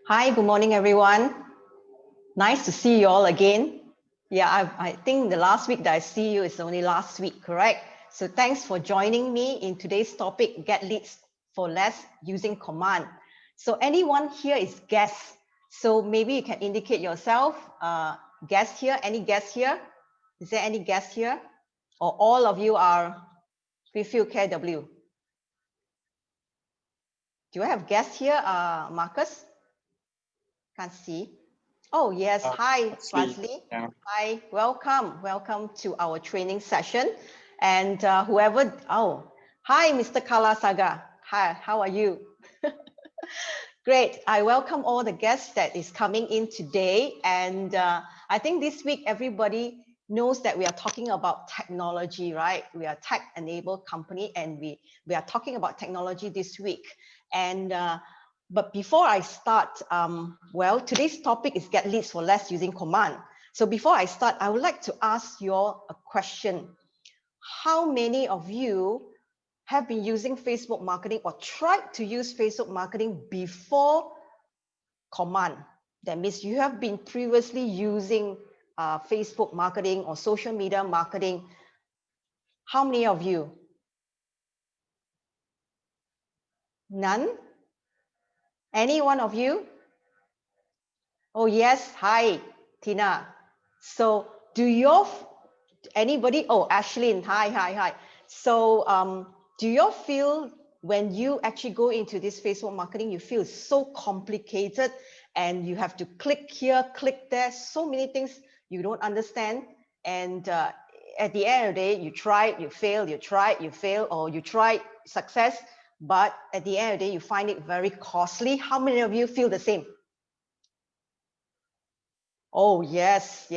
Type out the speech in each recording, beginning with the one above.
Hi, good morning, everyone. Nice to see you all again. Yeah, I think the last week that I see you is only last week, correct? So thanks for joining me in today's topic, Get Leads for Less Using Command. So anyone here is guest. So maybe you can indicate yourself, guest here, any guest here? Is there any guest here? Or all of you are Prefill KW? Do I have guests here, Marcus? Can't see. Oh, yes. Hi, Fransley. Yeah. Hi, welcome to our training session. And whoever, hi, Mr. Kalasaga. Hi, how are you? Great. I welcome all the guests that is coming in today. And I think this week, everybody knows that we are talking about technology, right? We are a tech-enabled company, and we are talking about technology this week. And but before I start, well, today's topic is Get Leads for Less Using Command. So before I start, I would like to ask you all a question. How many of you have been using Facebook marketing or tried to use Facebook marketing before command? That means you have been previously using Facebook marketing or social media marketing. How many of you? None? Any one of you? Oh, yes. Hi, Tina. So do you, anybody? Oh, Ashlyn. Hi. So do you feel when you actually go into this Facebook marketing, you feel so complicated and you have to click here, click there, so many things you don't understand. And at the end of the day, you try, you fail, you try, you fail, or you try success. But at the end of the day, you find it very costly. How many of you feel the same? Oh, yes.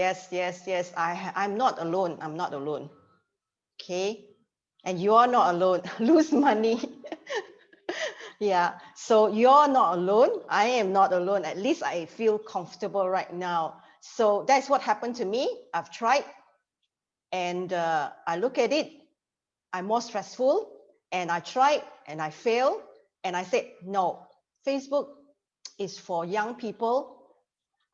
I'm not alone. I'm not alone. Okay. And you're not alone. Lose money. Yeah. So you're not alone. I am not alone. At least I feel comfortable right now. So that's what happened to me. I've tried and I look at it. I'm more stressful and I tried and I failed. And I said, no, Facebook is for young people.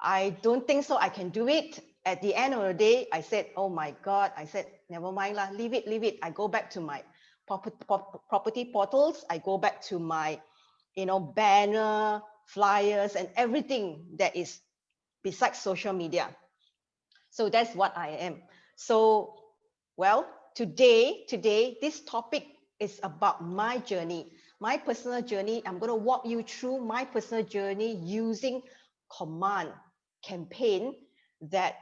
I don't think so I can do it. At the end of the day, I said, oh my God, I said, never mind lah, leave it. I go back to my property portals. I go back to my, banner, flyers, and everything that is besides social media. So that's what I am. So, well, today, this topic is about my journey, my personal journey. I'm going to walk you through my personal journey using command campaign that,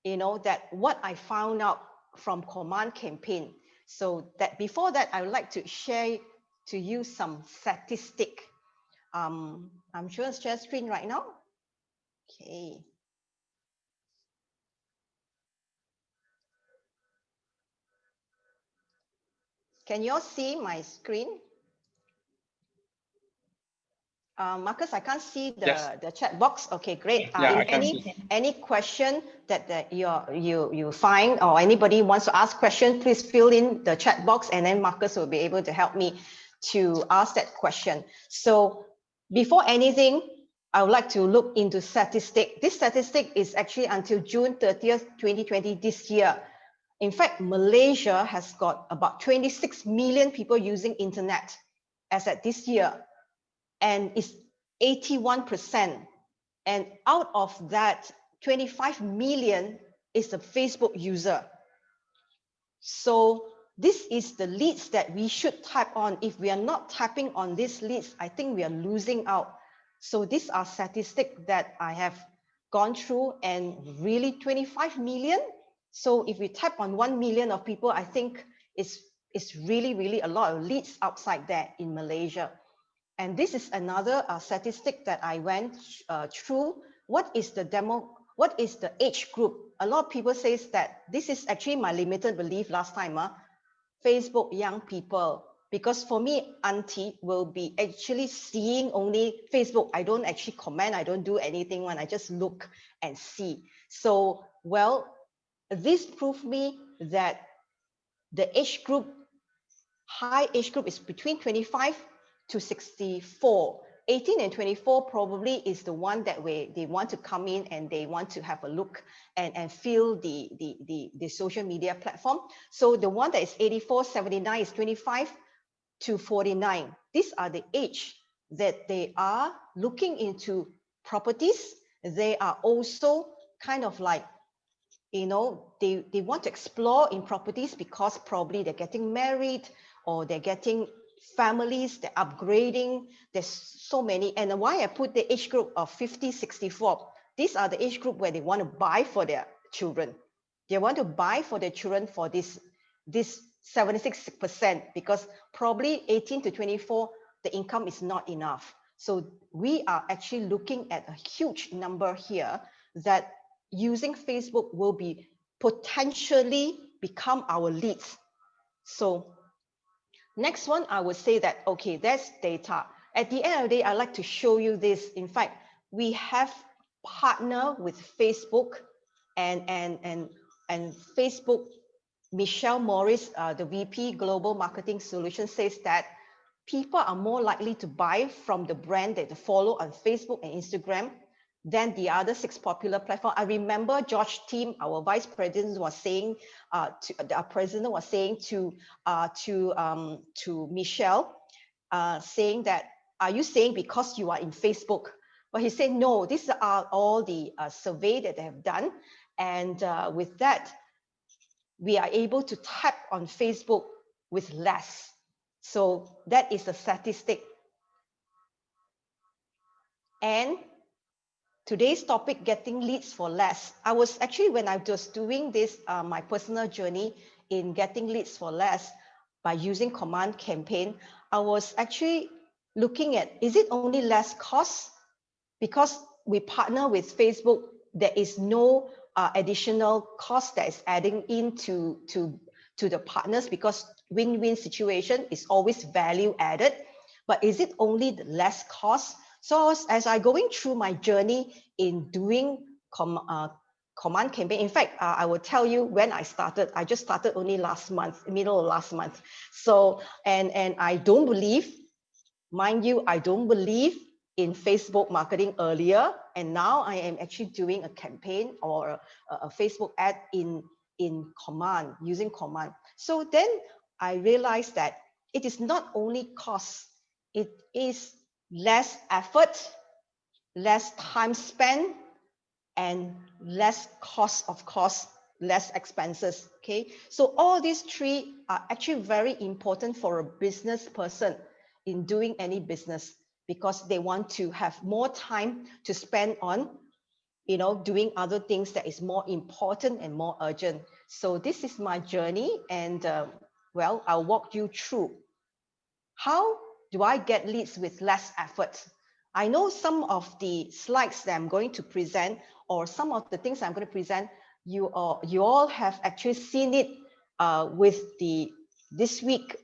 that what I found out from command campaign. So that before that, I would like to share to you some statistic. I'm sure share screen right now. Okay. Can you all see my screen? Marcus, I can't see the chat box. Okay, great. Yeah, Any question that you find or anybody wants to ask question, please fill in the chat box and then Marcus will be able to help me to ask that question. So before anything, I would like to look into statistic. This statistic is actually until June 30th, 2020 this year. In fact, Malaysia has got about 26 million people using internet as at this year. And it's 81%. And out of that, 25 million is the Facebook user. So this is the leads that we should type on. If we are not typing on these leads, I think we are losing out. So these are statistics that I have gone through, and really 25 million. So if we type on 1 million of people, I think it's really a lot of leads outside there in Malaysia. And this is another statistic that I went through. What is the age group? A lot of people say that this is actually my limited belief last time. Facebook young people, because for me, auntie will be actually seeing only Facebook. I don't actually comment. I don't do anything when I just look and see. So, well, this proved me that the age group, high age group is between 25 to 64. 18 and 24 probably is the one that way they want to come in and they want to have a look and feel the social media platform. So the one that is 84, 79 is 25 to 49. These are the age that they are looking into properties. They are also kind of like, you know, they want to explore in properties because probably they're getting married or they're getting families, they're upgrading. There's so many. And why I put the age group of 50, 64, these are the age group where they want to buy for their children. They want to buy for their children for this 76%, because probably 18 to 24, the income is not enough. So we are actually looking at a huge number here that using Facebook will be potentially become our leads. So next one, I would say that, okay, that's data. At the end of the day, I'd like to show you this. In fact, we have partnered with Facebook and Facebook. Michelle Morris, the VP Global Marketing Solutions, says that people are more likely to buy from the brand that they follow on Facebook and Instagram than the other 6 popular platforms. I remember George Tim, our vice president, was saying, our president was saying to Michelle, saying that, are you saying because you are in Facebook? But he said, no, these are all the survey that they have done. And with that, we are able to tap on Facebook with less. So that is a statistic. And today's topic, getting leads for less. I was actually, when I was doing this, my personal journey in getting leads for less by using command campaign, I was actually looking at, is it only less cost? Because we partner with Facebook, there is no additional cost that is adding into to the partners, because win-win situation is always value added. But is it only the less cost? So as I going through my journey in doing command campaign, in fact, I will tell you when I started. I just started only last month, middle of last month. So and I don't believe, mind you, I don't believe in Facebook marketing earlier, and now I am actually doing a campaign or a Facebook ad in command, using command. So then I realized that it is not only cost, it is less effort, less time spent, and less cost, of course, less expenses. Okay, so all these 3 are actually very important for a business person in doing any business, because they want to have more time to spend on, you know, doing other things that is more important and more urgent. So this is my journey, and well, I'll walk you through. How do I get leads with less effort? I know some of the slides that I'm going to present, or some of the things I'm going to present, you all have actually seen it with this week.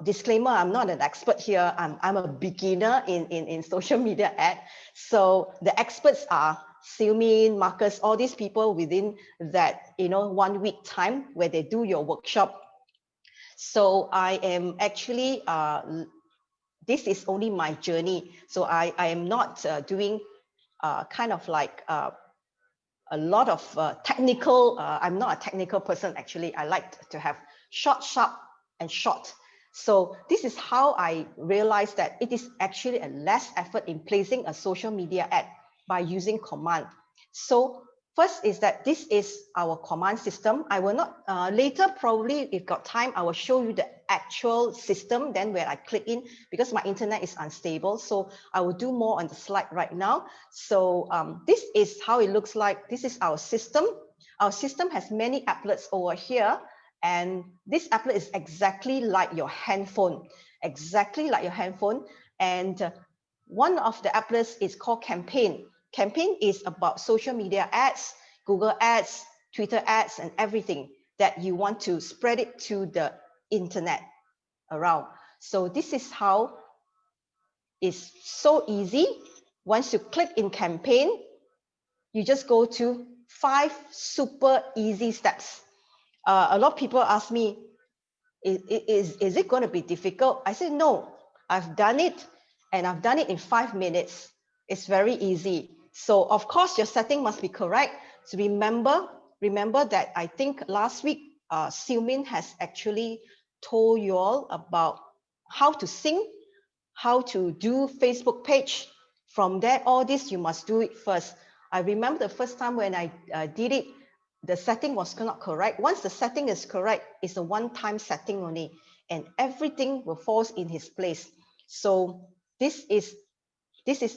Disclaimer, I'm not an expert here. I'm a beginner in social media ad. So the experts are Silmin, Marcus, all these people within that, you know, 1 week time where they do your workshop. So I am actually, this is only my journey. So I am not doing kind of like a lot of technical, I'm not a technical person actually. I like to have short, sharp, and short. So this is how I realized that it is actually a less effort in placing a social media ad by using command. So first is that this is our command system. I will not, later probably if got time, I will show you the actual system, then where I click in, because my internet is unstable. So I will do more on the slide right now. So this is how it looks like. This is our system. Our system has many applets over here. And this applet is exactly like your handphone, exactly like your handphone. And one of the applets is called campaign. Campaign is about social media ads, Google ads, Twitter ads, and everything that you want to spread it to the internet around. So this is how it's so easy. Once you click in campaign, you just go to 5 super easy steps. A lot of people ask me, is it going to be difficult? I said, no, I've done it. And I've done it in 5 minutes. It's very easy. So of course your setting must be correct. So remember that I think last week Xiumin has actually told you all about how to sync, how to do Facebook page. From there, all this you must do it first. I remember the first time when I did it, the setting was not correct. Once the setting is correct, it's a one-time setting only, and everything will fall in his place. So this is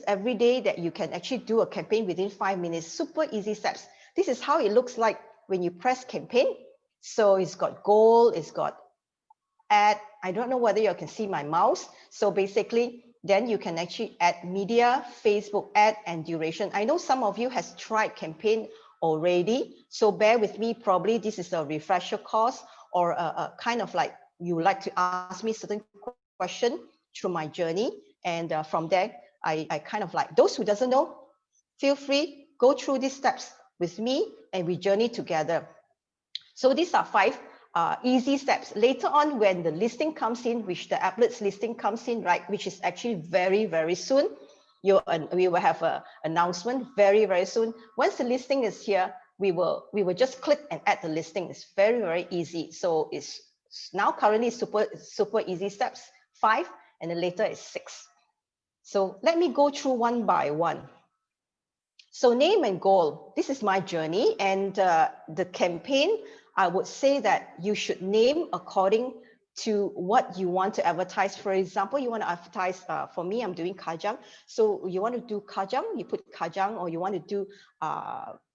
every day that you can actually do a campaign within 5 minutes. Super easy steps. This is how it looks like when you press campaign. So it's got goal, it's got add. I don't know whether you can see my mouse. So basically, then you can actually add media, Facebook ad, and duration. I know some of you has tried campaign already. So bear with me. Probably this is a refresher course, or a kind of like you like to ask me certain question through my journey. And from there, I kind of like, those who doesn't know, feel free, go through these steps with me and we journey together. So these are 5 easy steps. Later on, when the listing comes in, which the applets listing comes in, right, which is actually very, very soon, we will have an announcement very, very soon. Once the listing is here, we will just click and add the listing. It's very, very easy. So it's now currently super easy steps 5, and then later is 6. So let me go through one by one. So name and goal, this is my journey, and the campaign, I would say that you should name according to what you want to advertise. For example, you want to advertise, for me, I'm doing Kajang. So you want to do Kajang, you put Kajang, or you want to do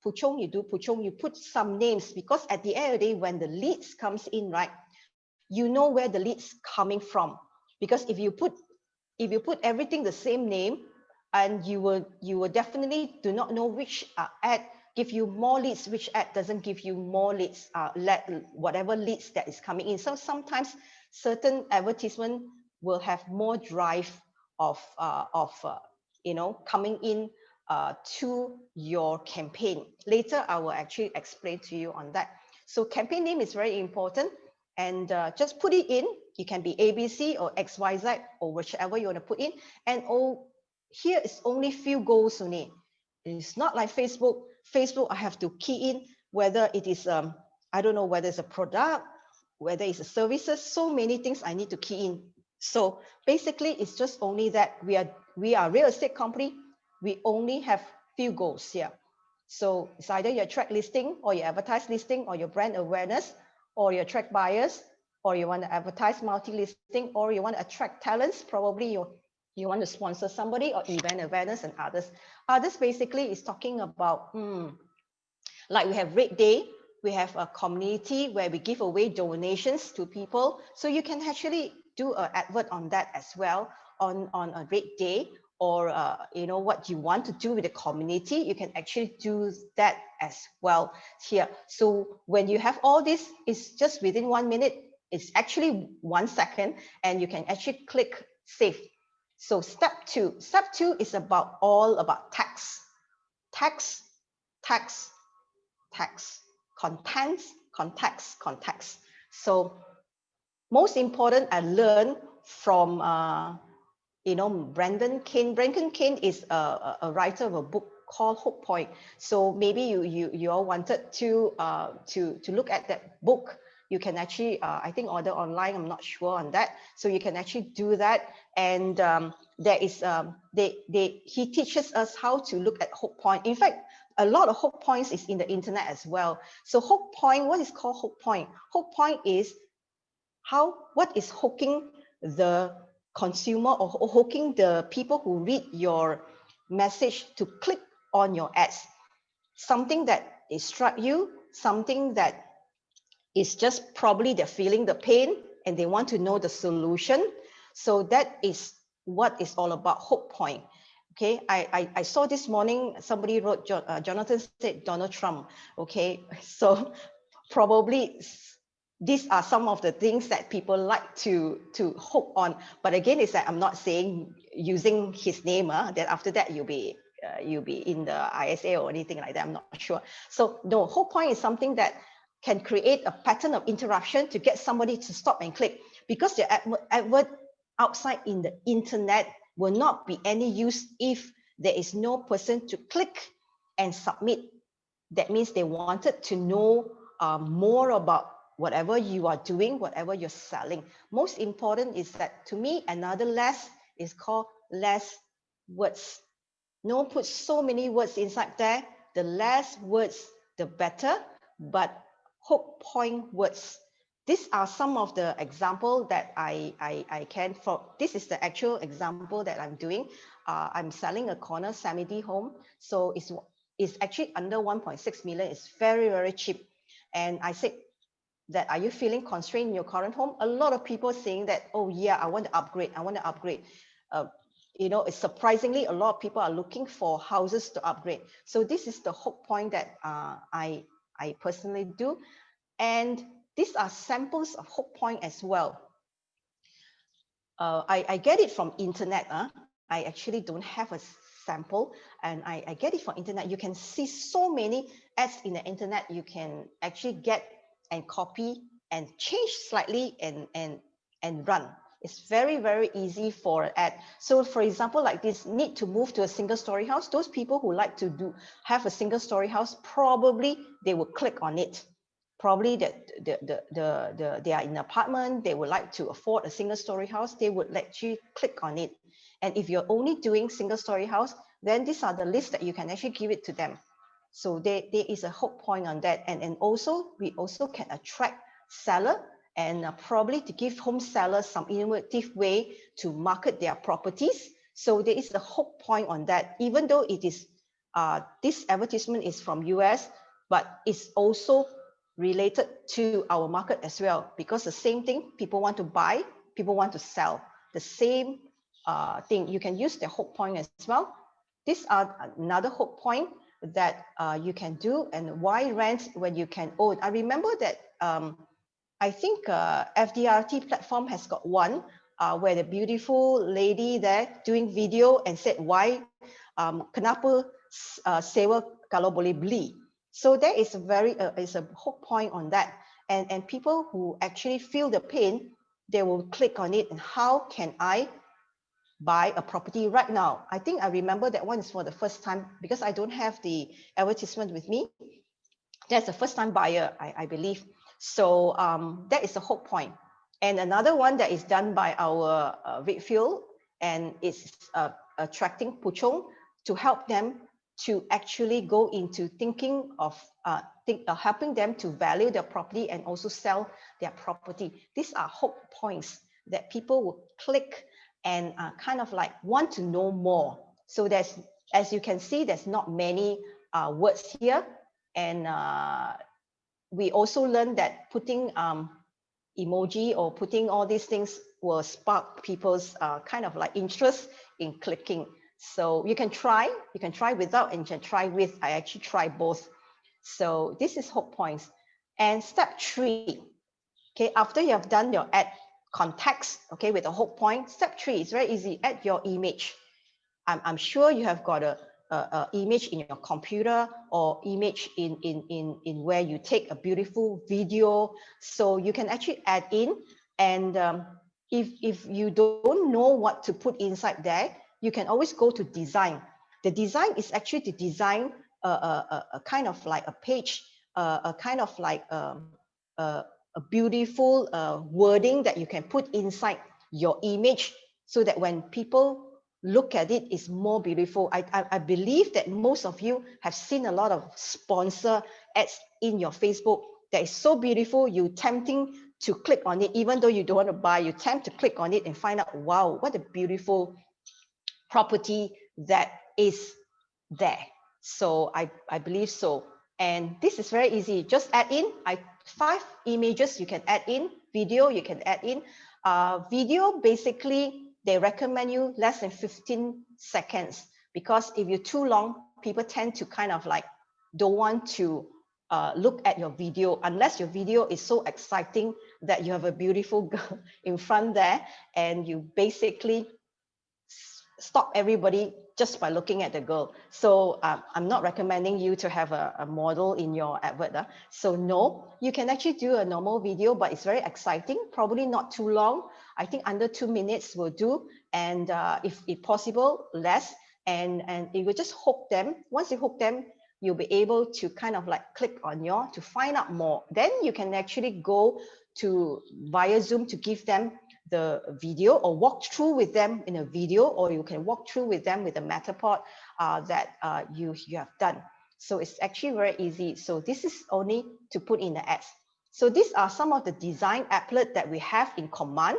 Puchong, you do Puchong, you put some names, because at the end of the day, when the leads comes in, right, you know where the leads coming from. Because if you put everything the same name, and you will definitely do not know which ad give you more leads, which ad doesn't give you more leads, whatever leads that is coming in. So sometimes certain advertisement will have more drive of coming in to your campaign. Later, I will actually explain to you on that. So campaign name is very important, and just put it in. It can be ABC or XYZ or whichever you want to put in. And here is only few goals only. It's not like Facebook. Facebook, I have to key in whether it is, I don't know whether it's a product, whether it's a services, so many things I need to key in. So basically, it's just only that we are a real estate company. We only have few goals here. So it's either you attract listing, or you advertise listing, or your brand awareness, or you attract buyers, or you want to advertise multi-listing, or you want to attract talents. Probably you want to sponsor somebody, or event awareness and others. Others basically is talking about, like we have Red Day, we have a community where we give away donations to people. So you can actually do an advert on that as well, on a Red Day, or what you want to do with the community, you can actually do that as well here. So when you have all this, it's just within 1 minute, it's actually 1 second, and you can actually click save. So step 2 is all about text, contents, context. So most important, I learned from Brendan Kane. Brendan Kane is a writer of a book called Hook Point. So maybe you all wanted to look at that book. You can actually, I think, order online. I'm not sure on that. So you can actually do that. And there is, he teaches us how to look at hook point. In fact, a lot of hook points is in the internet as well. So hook point, what is called hook point? Hook point is what is hooking the consumer, or hooking the people who read your message to click on your ads. Something that strike you, something that is just probably they're feeling the pain and they want to know the solution. So that is what is all about hook point. Okay, I saw this morning somebody wrote, Jonathan said Donald Trump. Okay, so probably these are some of the things that people like to hook on. But again, it's that I'm not saying using his name, then after that you'll be in the ISA or anything like that. I'm not sure. So no, hook point is something that can create a pattern of interaction to get somebody to stop and click, because the advert outside in the internet will not be any use if there is no person to click and submit. That means they wanted to know more about whatever you are doing, whatever you're selling. Most important is that, to me, another less is called less words. Don't put so many words inside there. The less words, the better, but hook point words. These are some of the example that I can, for this is the actual example that I'm doing. I'm selling a corner semi-D home. So it's actually under 1.6 million. It's very, very cheap. And I said that, are you feeling constrained in your current home? A lot of people saying that, oh yeah, I want to upgrade. I want to upgrade. You know, it's surprisingly, a lot of people are looking for houses to upgrade. So this is the hook point that I personally do. And these are samples of hook point as well. I get it from internet. I actually don't have a sample, and I get it from internet. You can see so many ads in the internet. You can actually get and copy and change slightly and run. It's very, very easy for an ad. So for example, like this, need to move to a single story house. Those people who like to have a single story house, probably they will click on it. Probably that they are in an apartment, they would like to afford a single story house, they would let you click on it. And if you're only doing single story house, then these are the lists that you can actually give it to them. So there is a hook point on that. And also, we also can attract seller and probably to give home sellers some innovative way to market their properties. So there is a hook point on that, even though it is, this advertisement is from US, but it's also related to our market as well, because the same thing, people want to buy, people want to sell. The same thing, you can use the hook point as well. These are another hook point that you can do. And why rent when you can own? I remember that I think FDRT platform has got one where the beautiful lady there doing video and said, why kenapa sewa kalau boleh beli? So there is is a hook point on that. And people who actually feel the pain, they will click on it. And how can I buy a property right now? I think I remember that one is for the first time, because I don't have the advertisement with me. That's the first time buyer, I believe. So that is a hook point. And another one that is done by our Redfield, and it's attracting Puchong to help them to actually go into thinking of helping them to value their property and also sell their property. These are hook points that people will click and kind of like want to know more. So there's, as you can see, there's not many words here. And we also learned that putting emoji or putting all these things will spark people's kind of like interest in clicking. So you can try without and you can try with. I actually try both. So this is hook points. And step 3, okay, after you have done your ad context, okay, with a hook point, step 3 is very easy. Add your image. I'm sure you have got a image in your computer or image in where you take a beautiful video. So you can actually add in. And if you don't know what to put inside there, you can always go to design. The design is actually to design a kind of like a page, a kind of like a beautiful wording that you can put inside your image, so that when people look at it, it's more beautiful. I believe that most of you have seen a lot of sponsor ads in your Facebook that is so beautiful, you tempting to click on it, even though you don't want to buy, you tempt to click on it and find out, wow, what a beautiful property that is there. So I believe so. And this is very easy. Just add in 5 images you can add in. Video you can add in. Video, basically, they recommend you less than 15 seconds, because if you're too long, people tend to kind of like don't want to look at your video, unless your video is so exciting that you have a beautiful girl in front there and you basically stop everybody just by looking at the girl. So I'm not recommending you to have a model in your advert. So no, you can actually do a normal video, but it's very exciting, probably not too long. I think under 2 minutes will do. And if possible, less. And it will just hook them. Once you hook them, you'll be able to kind of like click on to find out more. Then you can actually go to via Zoom to give them the video or walk through with them in a video, or you can walk through with them with a Matterport that you have done. So it's actually very easy. So this is only to put in the ads. So these are some of the design applet that we have in command,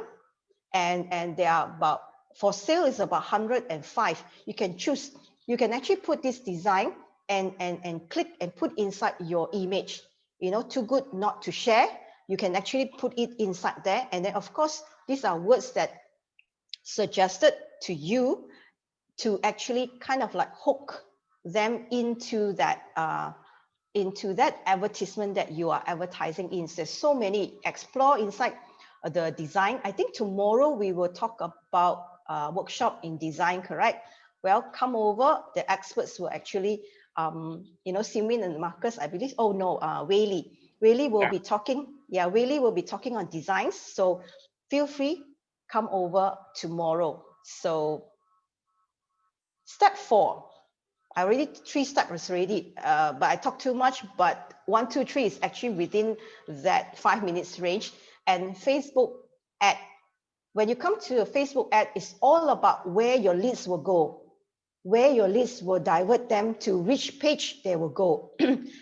and they are about, for sale is about 105. You can choose, you can actually put this design and click and put inside your image, you know, too good not to share. You can actually put it inside there. And then of course, these are words that suggested to you to actually kind of like hook them into that advertisement that you are advertising in. There's so many. Explore inside the design. I think tomorrow we will talk about workshop in design, correct? Well, come over. The experts will actually, you know, Simin and Marcus, I believe. Oh no, Whaley will be talking. Yeah, Whaley will be talking on designs. So feel free, come over tomorrow. So step 4. I already 3 steps already, but I talk too much. But 1, 2, 3 is actually within that 5 minutes range. And Facebook ad, when you come to a Facebook ad, it's all about where your leads will go, where your leads will divert them to, which page they will go,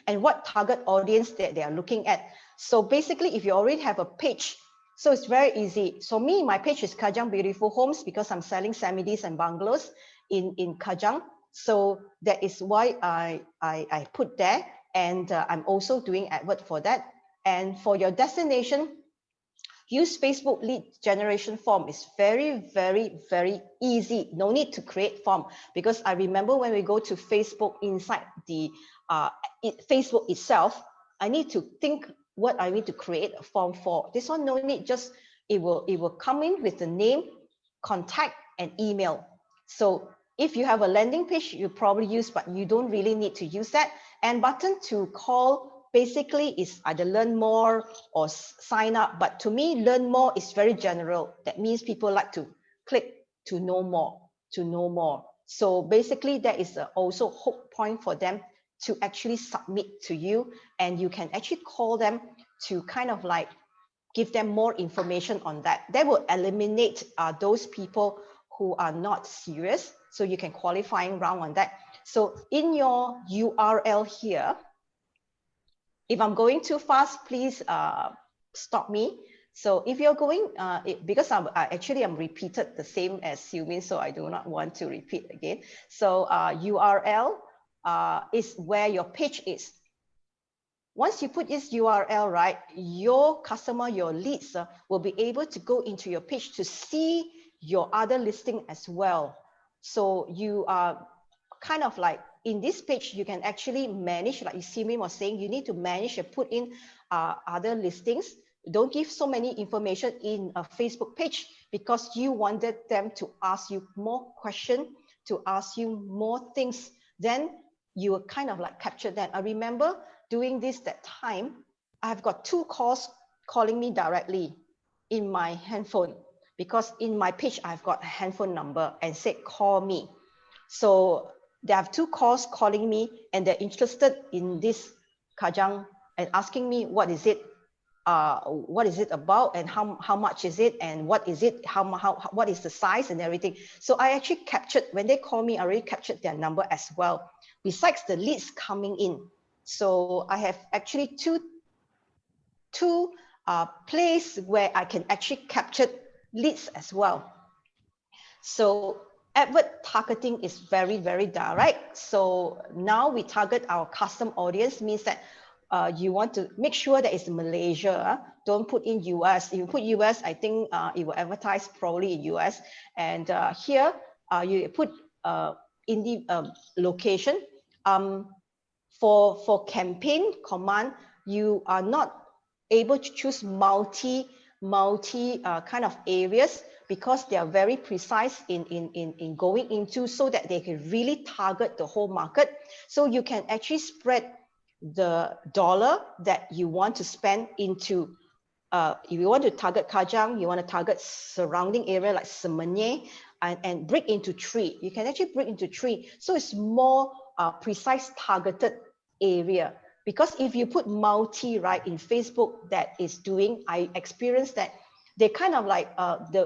and what target audience that they are looking at. So basically, if you already have a page, so it's very easy. So my page is Kajang Beautiful Homes because I'm selling samidis and bungalows in Kajang. So that is why I put there, and I'm also doing advert for that. And for your destination, use Facebook lead generation form. Is very, very, very easy. No need to create form, because I remember when we go to Facebook inside the Facebook itself, I need to think what I need to create a form for. This one no need, just it will come in with the name, contact, and email. So if you have a landing page, you probably use, but you don't really need to use that. And button to call basically is either learn more or sign up. But to me, learn more is very general. That means people like to click to know more, to know more. So basically, that is also hook point for them to actually submit to you. And you can actually call them to kind of like give them more information on that. That will eliminate those people who are not serious. So you can qualifying round on that. So in your URL here, if I'm going too fast, please stop me. So if you're going, because I'm repeated the same as Xiumin, so I do not want to repeat again. So URL is where your page is. Once you put this URL, right, your customer, your leads will be able to go into your page to see your other listing as well. So you are kind of like in this page, you can actually manage, like Simi was saying, you need to manage and put in other listings. Don't give so many information in a Facebook page, because you wanted them to ask you more questions, to ask you more things. Then you will kind of like capture that. I remember doing this that time. I've got 2 calls calling me directly in my handphone, because in my page I've got a handphone number and said call me. So they have 2 calls calling me, and they're interested in this Kajang and asking me what is it about, and how much is it, and what is it, what is the size and everything. So I actually captured, when they call me, I already captured their number as well, besides the leads coming in. So I have actually two places where I can actually capture leads as well. So advert targeting is very, very direct. So now we target our custom audience, means that you want to make sure that it's Malaysia. Don't put in US. If you put US, I think it will advertise probably in US. And here you put in the location. For campaign command, you are not able to choose multi kind of areas, because they are very precise in going into, so that they can really target the whole market. So you can actually spread the dollar that you want to spend into, if you want to target Kajang, you want to target surrounding area like Semenyih, and break into 3. You can actually break into 3. So it's more precise targeted area. Because if you put multi, right, in Facebook that is doing, I experienced that they kind of like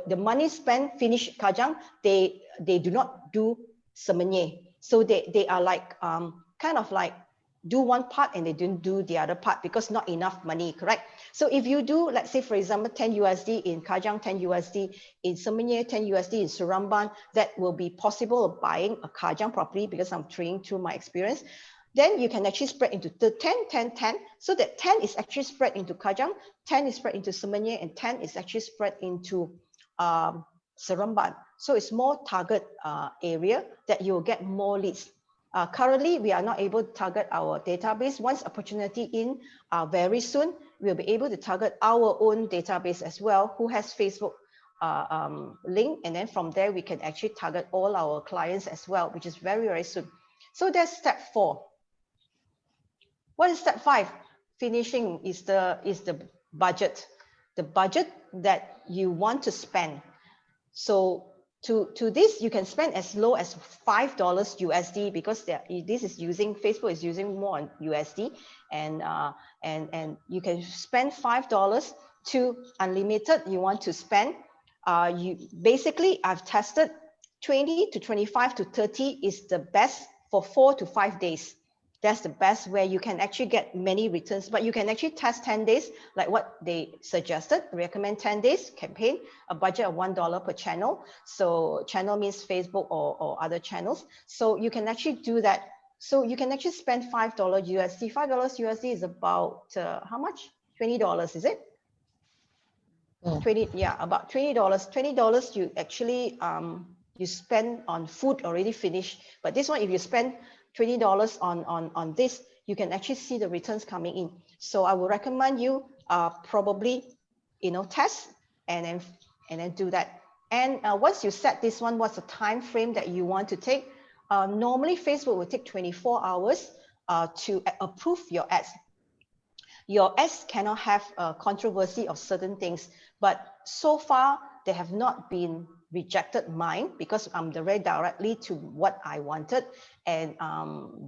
the money spent finish Kajang, they do not do Semenyih. So they are like kind of like do one part and they didn't do the other part because not enough money, correct? So if you do, let's say for example, 10 USD in Kajang, 10 USD in Semenyih, 10 USD in Seremban, that will be possible of buying a Kajang property, because I'm trading through my experience. Then you can actually spread into the 10, 10, 10. So that 10 is actually spread into Kajang, 10 is spread into Semenyih, and 10 is actually spread into Seremban. So it's more target area that you'll get more leads. Currently, we are not able to target our database. Once opportunity in, very soon, we'll be able to target our own database as well, who has Facebook link. And then from there, we can actually target all our clients as well, which is very, very soon. So that's step 4. What is step 5? Finishing is the budget. The budget that you want to spend. So to this, you can spend as low as $5 USD, because this is using, Facebook is using more on USD, and you can spend $5 to unlimited. You want to spend, basically I've tested 20 to 25 to 30 is the best for 4 to 5 days. That's the best, where you can actually get many returns, but you can actually test 10 days, like what they suggested, recommend 10 days campaign, a budget of $1 per channel. So channel means Facebook or other channels. So you can actually do that. So you can actually spend $5 USD. $5 USD is about, how much? $20, is it? 20, yeah, about $20. $20 you actually, you spend on food already finished. But this one, if you spend $20 on this, you can actually see the returns coming in. So I would recommend you probably, test and then do that. And once you set this one, what's the time frame that you want to take? Normally, Facebook will take 24 hours to approve your ads. Your ads cannot have a controversy of certain things, but so far they have not been rejected mine, because I'm very directly to what I wanted, and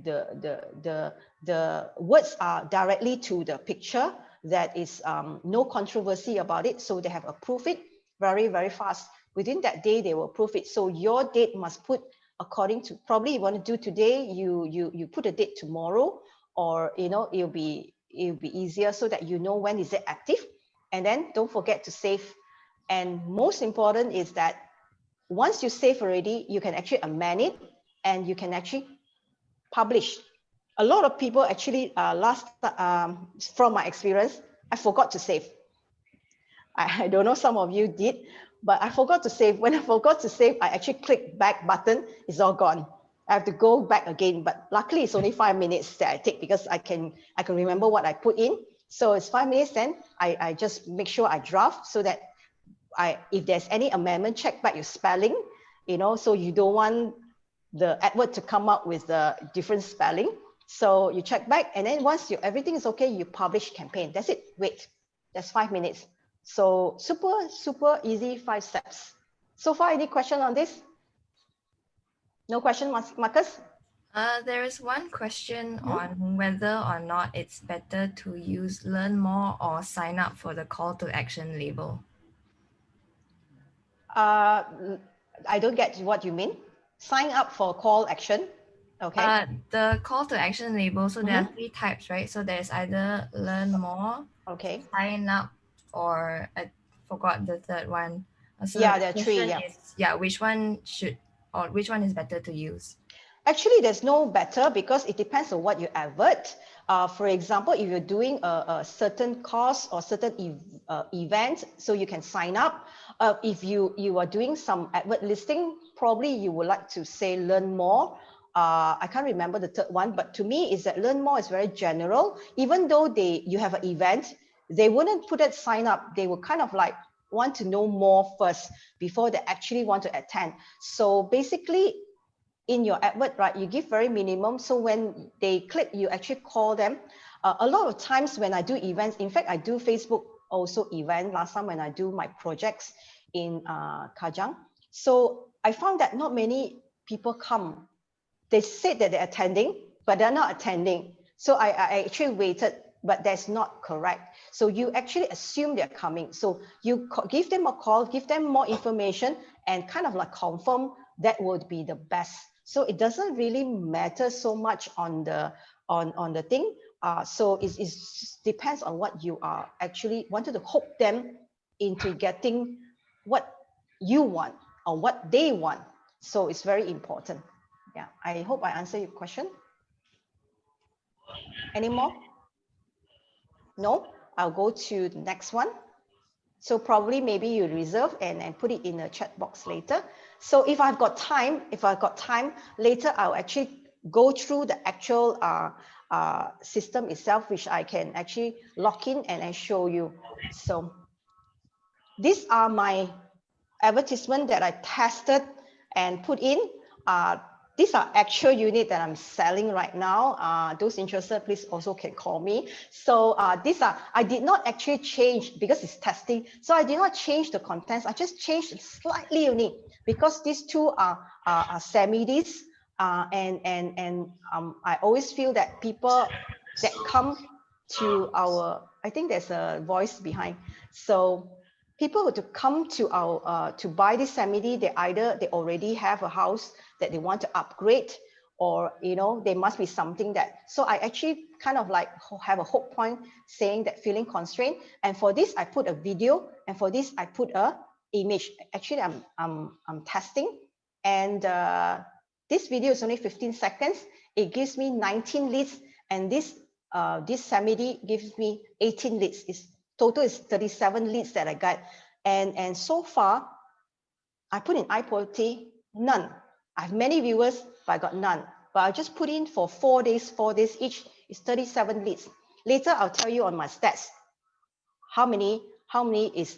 the words are directly to the picture, that is no controversy about it. So they have approved it very, very fast. Within that day, they will approve it. So your date must put according to, probably you want to do today, you put a date tomorrow, or it'll be easier, so that you know when is it active. And then don't forget to save. And most important is that once you save already, you can actually amend it, and you can actually publish. A lot of people actually from my experience, I forgot to save. I don't know, some of you did, but I forgot to save. When I forgot to save, I actually click back button, it's all gone. I have to go back again, but luckily it's only 5 minutes that I take, because I can remember what I put in. So it's 5 minutes, then I just make sure I draft, so that if there's any amendment, check back your spelling, so you don't want the advert to come up with the different spelling. So you check back, and then once everything is okay, you publish campaign. That's it. Wait, that's 5 minutes. So super easy, 5 steps. So far, any question on this? No question, Marcus? There is one question on whether or not it's better to use learn more or sign up for the call to action label. I don't get what you mean. Sign up for call action. Okay. The call to action label, so there are 3 types, right? So there's either learn more, okay, sign up, or I forgot the third one. So yeah, there are 3. Yeah. Which one is better to use? Actually, there's no better, because it depends on what you advert. For example, if you're doing a certain course or certain event, so you can sign up. If you are doing some advert listing, probably you would like to say learn more. I can't remember the third one, but to me is that learn more is very general. Even though you have an event, they wouldn't put it sign up. They will kind of like want to know more first before they actually want to attend. So basically, in your advert, right, you give very minimum. So when they click, you actually call them. A lot of times when I do events, in fact, I do Facebook also event last time when I do my projects in Kajang. So I found that not many people come. They said that they're attending, but they're not attending. So I actually waited, but that's not correct. So you actually assume they're coming. So you give them a call, give them more information, and kind of like confirm that would be the best. So it doesn't really matter so much on the thing. So it depends on what you are actually wanted to hook them into getting what you want or what they want. So it's very important. Yeah, I hope I answer your question. Any more? No? I'll go to the next one. So probably maybe you reserve and put it in the chat box later. So if I've got time, later, I'll actually go through the actual system itself, which I can actually log in and show you. So these are my advertisement that I tested and put in. These are actual unit that I'm selling right now. Those interested, please also can call me. So these are, I did not actually change because it's testing. So I did not change the contents. I just changed slightly only because these two are semi-dis. I always feel that people that come to our, I think there's a voice behind. So people who to come to our to buy this semi-D, they already have a house that they want to upgrade, or there must be something that. So I actually kind of like have a hook point saying that feeling constrained. And for this, I put a video, and for this, I put a image. Actually, I'm testing, and this video is only 15 seconds. It gives me 19 leads, and this semi-D gives me 18 leads. Total is 37 leads that I got. And so far, I put in iProperty, none. I have many viewers, but I got none. But I just put in for 4 days, each is 37 leads. Later, I'll tell you on my stats, how many is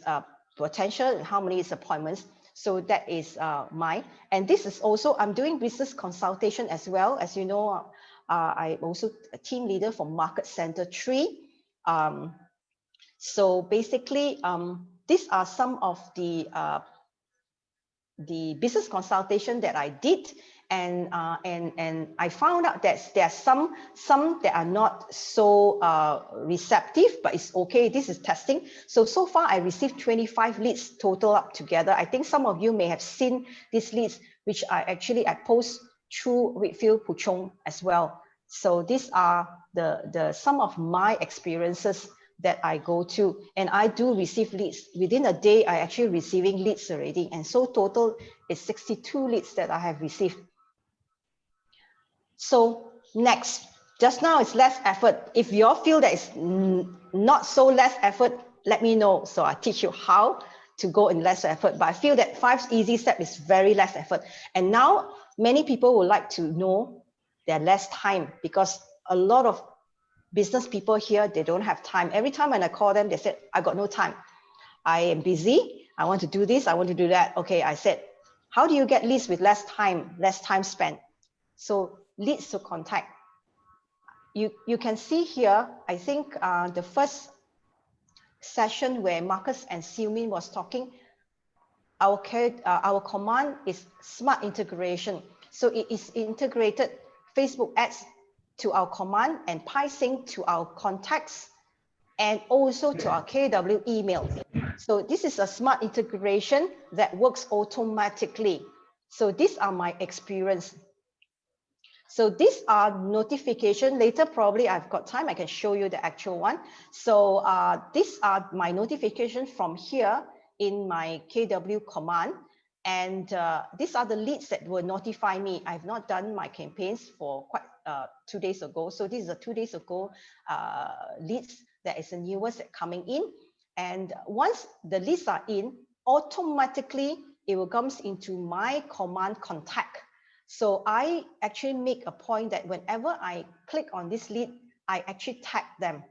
potential and how many is appointments. So that is mine. And this is also, I'm doing business consultation as well. As you know, I'm also a team leader for Market Center 3. So basically, these are some of the business consultation that I did, and I found out that there are some that are not so receptive, but it's okay. This is testing. So far, I received 25 leads total up together. I think some of you may have seen these leads, which I post through Whitfield Puchong as well. So these are the some of my experiences that I go to, and I do receive leads. Within a day, I actually receiving leads already. And so total is 62 leads that I have received. So next, just now it's less effort. If you all feel that it's not so less effort, let me know. So I teach you how to go in less effort. But I feel that 5 easy step is very less effort. And now many people would like to know their less time, because a lot of business people here, they don't have time. Every time when I call them, they said, I got no time. I am busy. I want to do this. I want to do that. Okay, I said, how do you get leads with less time spent? So leads to contact. You can see here, I think the first session where Marcus and Xiumin was talking, our command is smart integration. So it is integrated Facebook ads to our command and PySync to our contacts and also to our KW email. So this is a smart integration that works automatically. So these are my experience. So these are notification. Later, probably I've got time, I can show you the actual one. So these are my notifications from here in my KW command. And these are the leads that will notify me. I've not done my campaigns for quite 2 days ago. So this is a 2 days ago leads that is the newest coming in. And once the leads are in, automatically it will comes into my command contact. So I actually make a point that whenever I click on this lead, I actually tag them.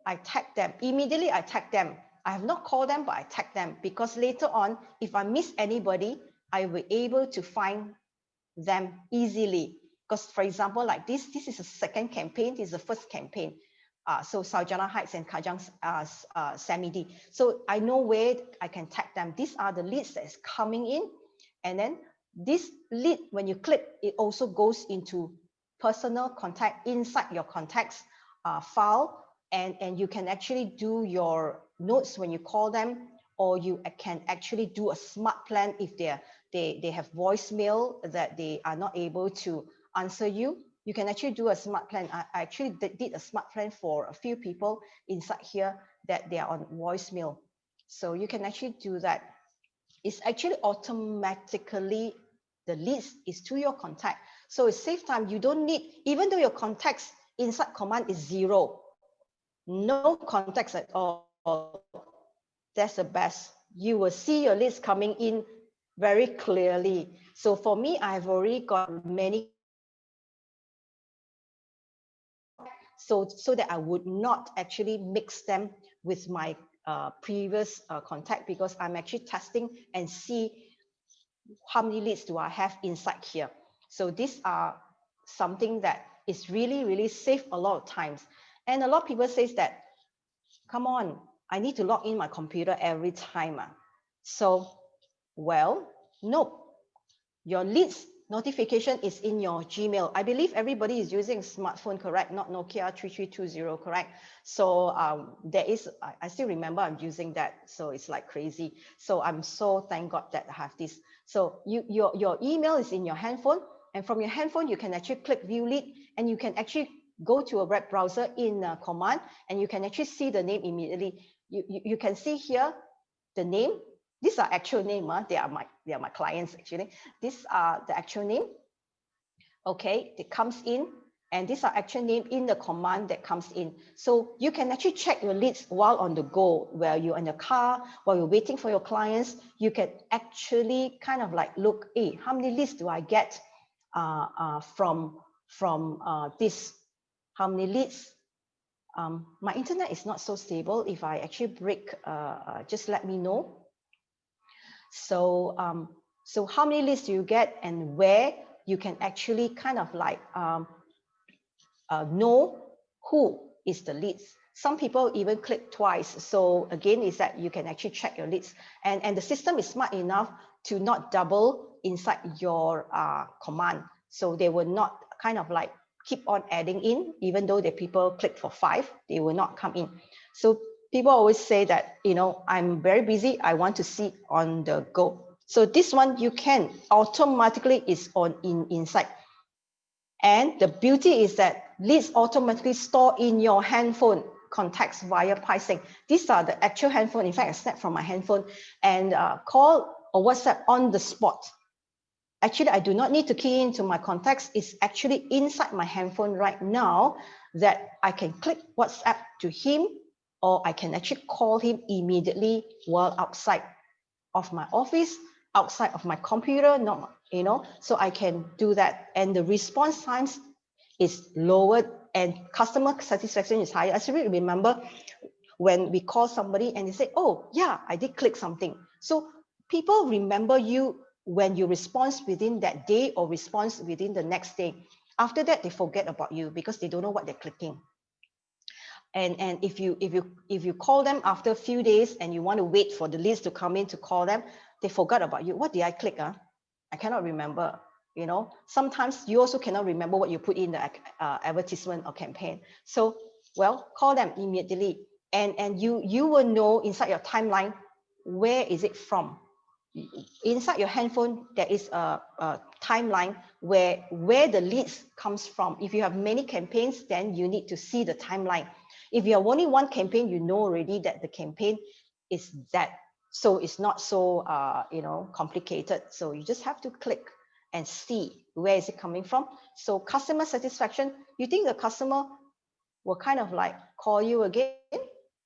I tag them. Immediately I tag them. I have not called them, but I tag them, because later on, if I miss anybody, I will be able to find them easily. Because for example, like this is a second campaign, this is the first campaign. So Sarjana Heights and Kajang Samidi. So I know where I can tag them. These are the leads that is coming in. And then this lead, when you click, it also goes into personal contact inside your contacts file. And you can actually do your notes when you call them, or you can actually do a smart plan if they have voicemail that they are not able to answer you. You can actually do a smart plan. I actually did a smart plan for a few people inside here that they are on voicemail. So you can actually do that. It's actually automatically, the list is to your contact. So it saves time. You don't need, even though your contacts inside command is 0, no contacts at all, that's the best. You will see your list coming in very clearly. So for me, I've already got many so that I would not actually mix them with my previous contact, because I'm actually testing and see how many leads do I have inside here. So these are something that is really, really save a lot of times. And a lot of people says that, come on, I need to log in my computer every time. So, well, nope. Your leads notification is in your Gmail. I believe everybody is using smartphone, correct? Not Nokia 3320, correct? So there is, I still remember I'm using that. So it's like crazy. So I'm so thank God that I have this. So your email is in your handphone, and from your handphone, you can actually click view lead, and you can actually go to a web browser in command, and you can actually see the name immediately. You can see here the name. These are actual name. They are my clients actually. These are the actual name. Okay, it comes in, and these are actual name in the command that comes in. So you can actually check your leads while on the go, while you're in the car, while you're waiting for your clients. You can actually kind of like look, hey, how many leads do I get from this? How many leads? My internet is not so stable. If I actually break, just let me know. So, so how many leads do you get, and where you can actually kind of like know who is the leads. Some people even click twice. So again, is that you can actually check your leads, and the system is smart enough to not double inside your command. So they will not kind of like keep on adding in, even though the people click for 5, they will not come in. So people always say that, you know, I'm very busy, I want to see on the go. So this one you can automatically is on inside. And the beauty is that leads automatically store in your handphone contacts via pricing. These are the actual handphone. In fact, I snapped from my handphone and call or WhatsApp on the spot. Actually, I do not need to key into my contacts. It's actually inside my handphone right now that I can click WhatsApp to him, or I can actually call him immediately while outside of my office, outside of my computer, not, you know, so I can do that. And the response times is lowered and customer satisfaction is higher. I still remember when we call somebody and they say, oh yeah, I did click something. So people remember you when you respond within that day or response within the next day. After that, they forget about you because they don't know what they're clicking. And if you call them after a few days and you want to wait for the leads to come in to call them, they forgot about you. What did I click? I cannot remember. You know, sometimes you also cannot remember what you put in the advertisement or campaign. So, well, call them immediately, and you will know inside your timeline where is it from. Inside your handphone, there is a timeline where the leads comes from. If you have many campaigns, then you need to see the timeline. If you have only one campaign, you know already that the campaign is that. So it's not so you know, complicated. So you just have to click and see where is it coming from. So customer satisfaction, you think the customer will kind of like call you again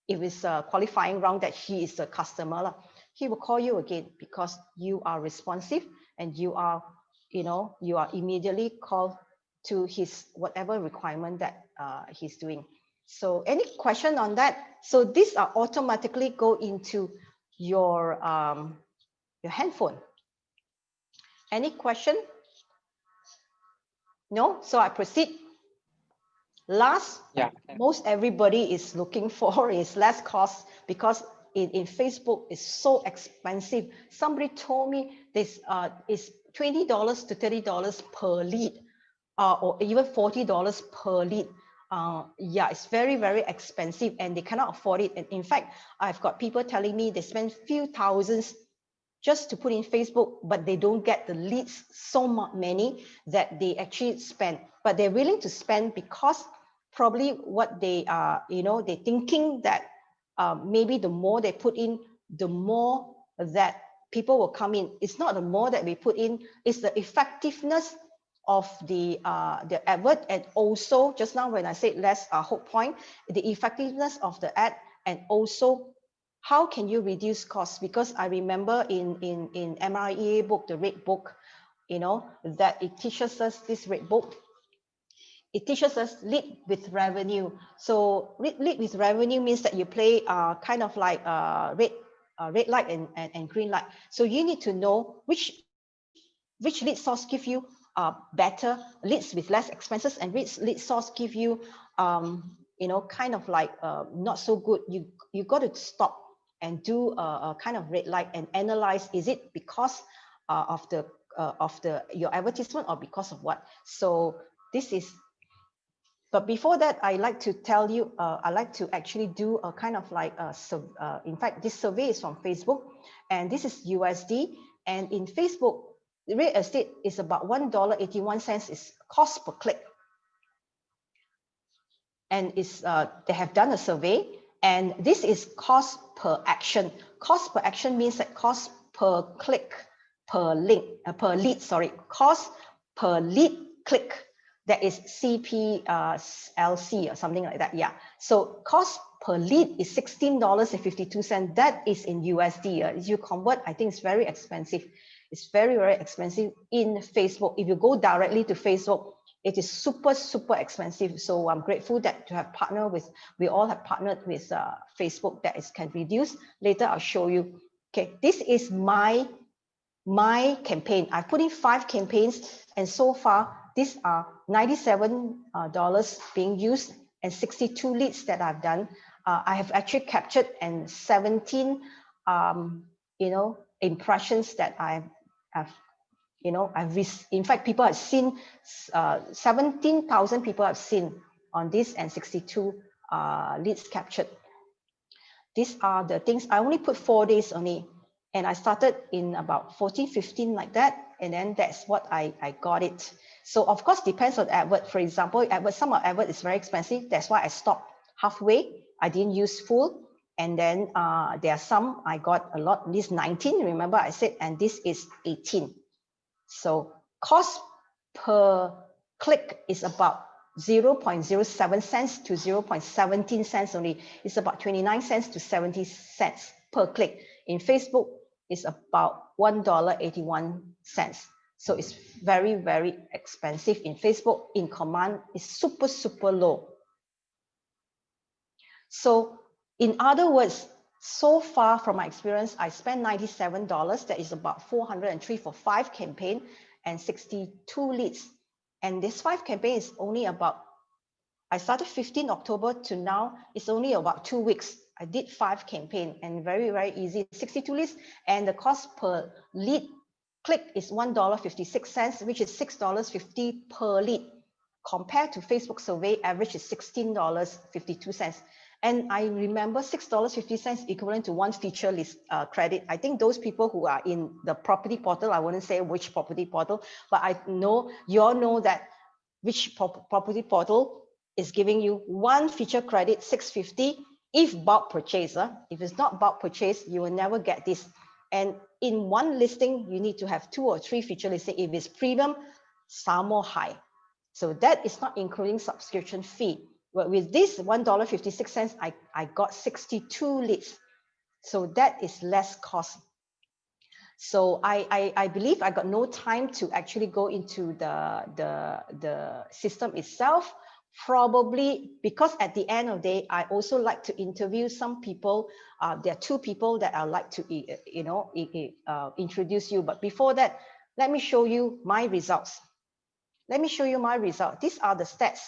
if it's a qualifying round that he is a customer. He will call you again because you are responsive and you are, you know, you are immediately called to his whatever requirement that he's doing. So any question on that? So these are automatically go into your handphone. Any question? No? So I proceed. Last, Yeah. most everybody is looking for is less cost, because in Facebook is so expensive. Somebody told me this is $20 to $30 per lead, or even $40 per lead. Yeah, it's very, very expensive and they cannot afford it. And in fact, I've got people telling me they spend few thousands just to put in Facebook, but they don't get the leads so many that they actually spend. But they're willing to spend because probably what they are, they're thinking that maybe the more they put in, the more that people will come in. It's not the more that we put in, it's the effectiveness of the advert, and also just now when I said less hook point, the effectiveness of the ad, and also how can you reduce costs? Because I remember in MREA book, the red book, that it teaches us this red book. It teaches us lead with revenue. So lead with revenue means that you play kind of like red light and green light. So you need to know which lead source give you better leads with less expenses, and which lead source give you kind of like not so good. You got to stop and do a kind of red light and analyze, is it because of your advertisement or because of what? So this is, but before that, I like to tell you, I like to actually do a kind of like in fact, this survey is from Facebook, and this is USD, and in Facebook, real estate is about $1.81 is cost per click. And it's they have done a survey, and this is cost per action. Cost per action means that cost per click, per link, per lead, sorry, cost per lead click. That is CPLC or something like that. Yeah. So cost per lead is $16.52. That is in USD. If you convert, I think it's very expensive. It's very, very expensive in Facebook. If you go directly to Facebook, it is super, super expensive. So I'm grateful that to have partnered with, we all have partnered with Facebook that is can reduce. Later, I'll show you. Okay, this is my campaign. I put in 5 campaigns, and so far these are $97 being used and 62 leads that I've done. I have actually captured and 17 impressions that I have, in fact, people have seen 17,000 people have seen on this, and 62 leads captured. These are the things. I only put 4 days only, and I started in about 14, 15 like that, and then that's what I got it. So of course, depends on advert. For example, some of advert is very expensive. That's why I stopped halfway. I didn't use full. And then there are some I got a lot. This 19, remember I said, and this is 18. So cost per click is about 0.07 cents to 0.17 cents only. It's about 29 cents to 70 cents per click. In Facebook, it's about $1.81. So it's very, very expensive in Facebook. In command, it's super, super low. So in other words, so far from my experience, I spent $97. That is about 403 for 5 campaigns and 62 leads. And this 5 campaign is only about, I started 15 October to now, it's only about 2 weeks. I did 5 campaigns and very, very easy, 62 leads. And the cost per lead click is $1.56, which is $6.50 per lead. Compared to Facebook survey, average is $16.52. And I remember $6.50 equivalent to 1 feature list credit. I think those people who are in the property portal, I wouldn't say which property portal, but I know you all know that which property portal is giving you 1 feature credit, $6.50 if bulk purchase. If it's not bulk purchase, you will never get this. And in 1 listing, you need to have 2 or 3 feature listing. If it's premium, some more high. So that is not including subscription fee. But with this $1.56, I got 62 leads. So that is less cost. So I believe I got no time to actually go into the system itself probably because at the end of the day, I also like to interview some people. There are two people that I like to, introduce you. But before that, let me show you my results. Let me show you my result. These are the stats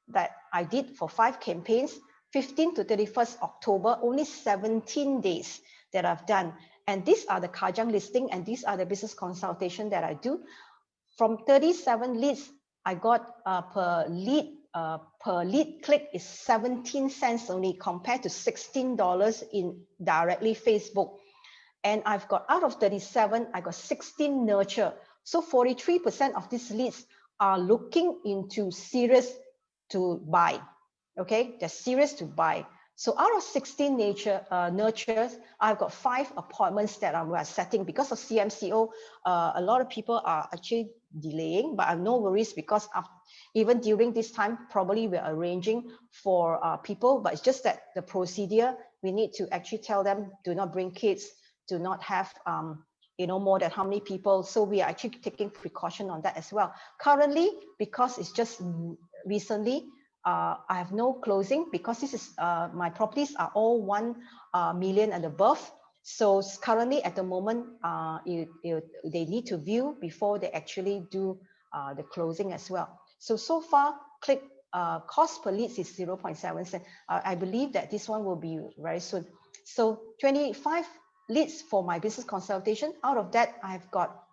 that I did for 5 campaigns, 15 to 31st October, only 17 days that I've done. And these are the Kajang listing, and these are the business consultation that I do. From 37 leads, I got per lead click is 17 cents only, compared to $16 in directly Facebook. And I've got, out of 37, I got 16 nurture. So 43% of these leads are looking into serious to buy. Okay, they're serious to buy. So out of 16 nurtures, I've got 5 appointments that we're setting because of CMCO. A lot of people are actually delaying, but I'm no worries, because even during this time, probably we're arranging for people, but it's just that the procedure, we need to actually tell them, do not bring kids, do not have more than how many people. So we are actually taking precaution on that as well. Currently, because it's just recently, I have no closing, because this is my properties are all 1 million and above. So currently at the moment, they need to view before they actually do the closing as well. So far, click cost per leads is 0.7 cents. I believe that this one will be very soon. So 25 leads for my business consultation. Out of that, I've got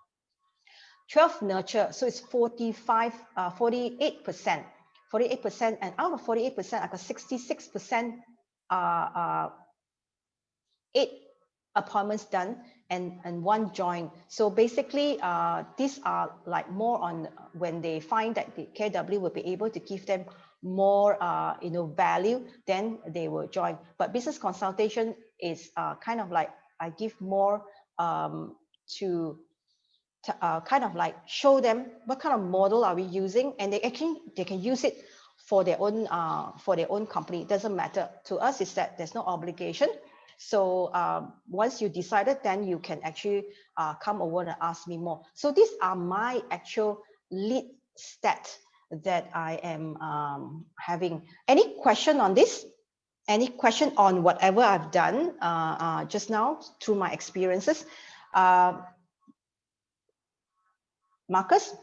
12 nurture. So it's 48%. 48%, and out of 48%, I got 66% 8 appointments done and 1 join. So basically, these are like more on when they find that the KW will be able to give them more value, then they will join. But business consultation is kind of like I give more to kind of like show them what kind of model are we using, and they can use it for their own company. It doesn't matter to us. Is that there's no obligation. So once you decided, then you can actually come over and ask me more. So these are my actual lead stat that I am having. Any question on this? Any question on whatever I've done just now through my experiences? Marcus?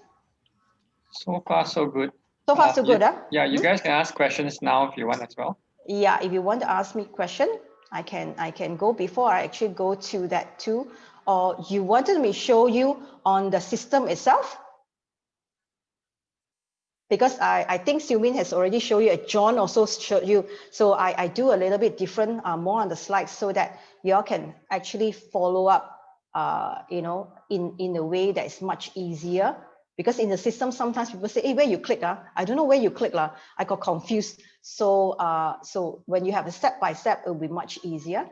So far, so good. So far, so good, huh? Yeah, you guys can ask questions now if you want as well. Yeah, if you want to ask me question, I can go before I actually go to that too. Or you wanted me to show you on the system itself? Because I think Xiumin has already shown you, John also showed you. So I do a little bit different, more on the slides, so that y'all can actually follow up, in a way that is much easier. Because in the system, sometimes people say, hey, where you click? I don't know where you click. I got confused. So, so when you have a step-by-step, it will be much easier.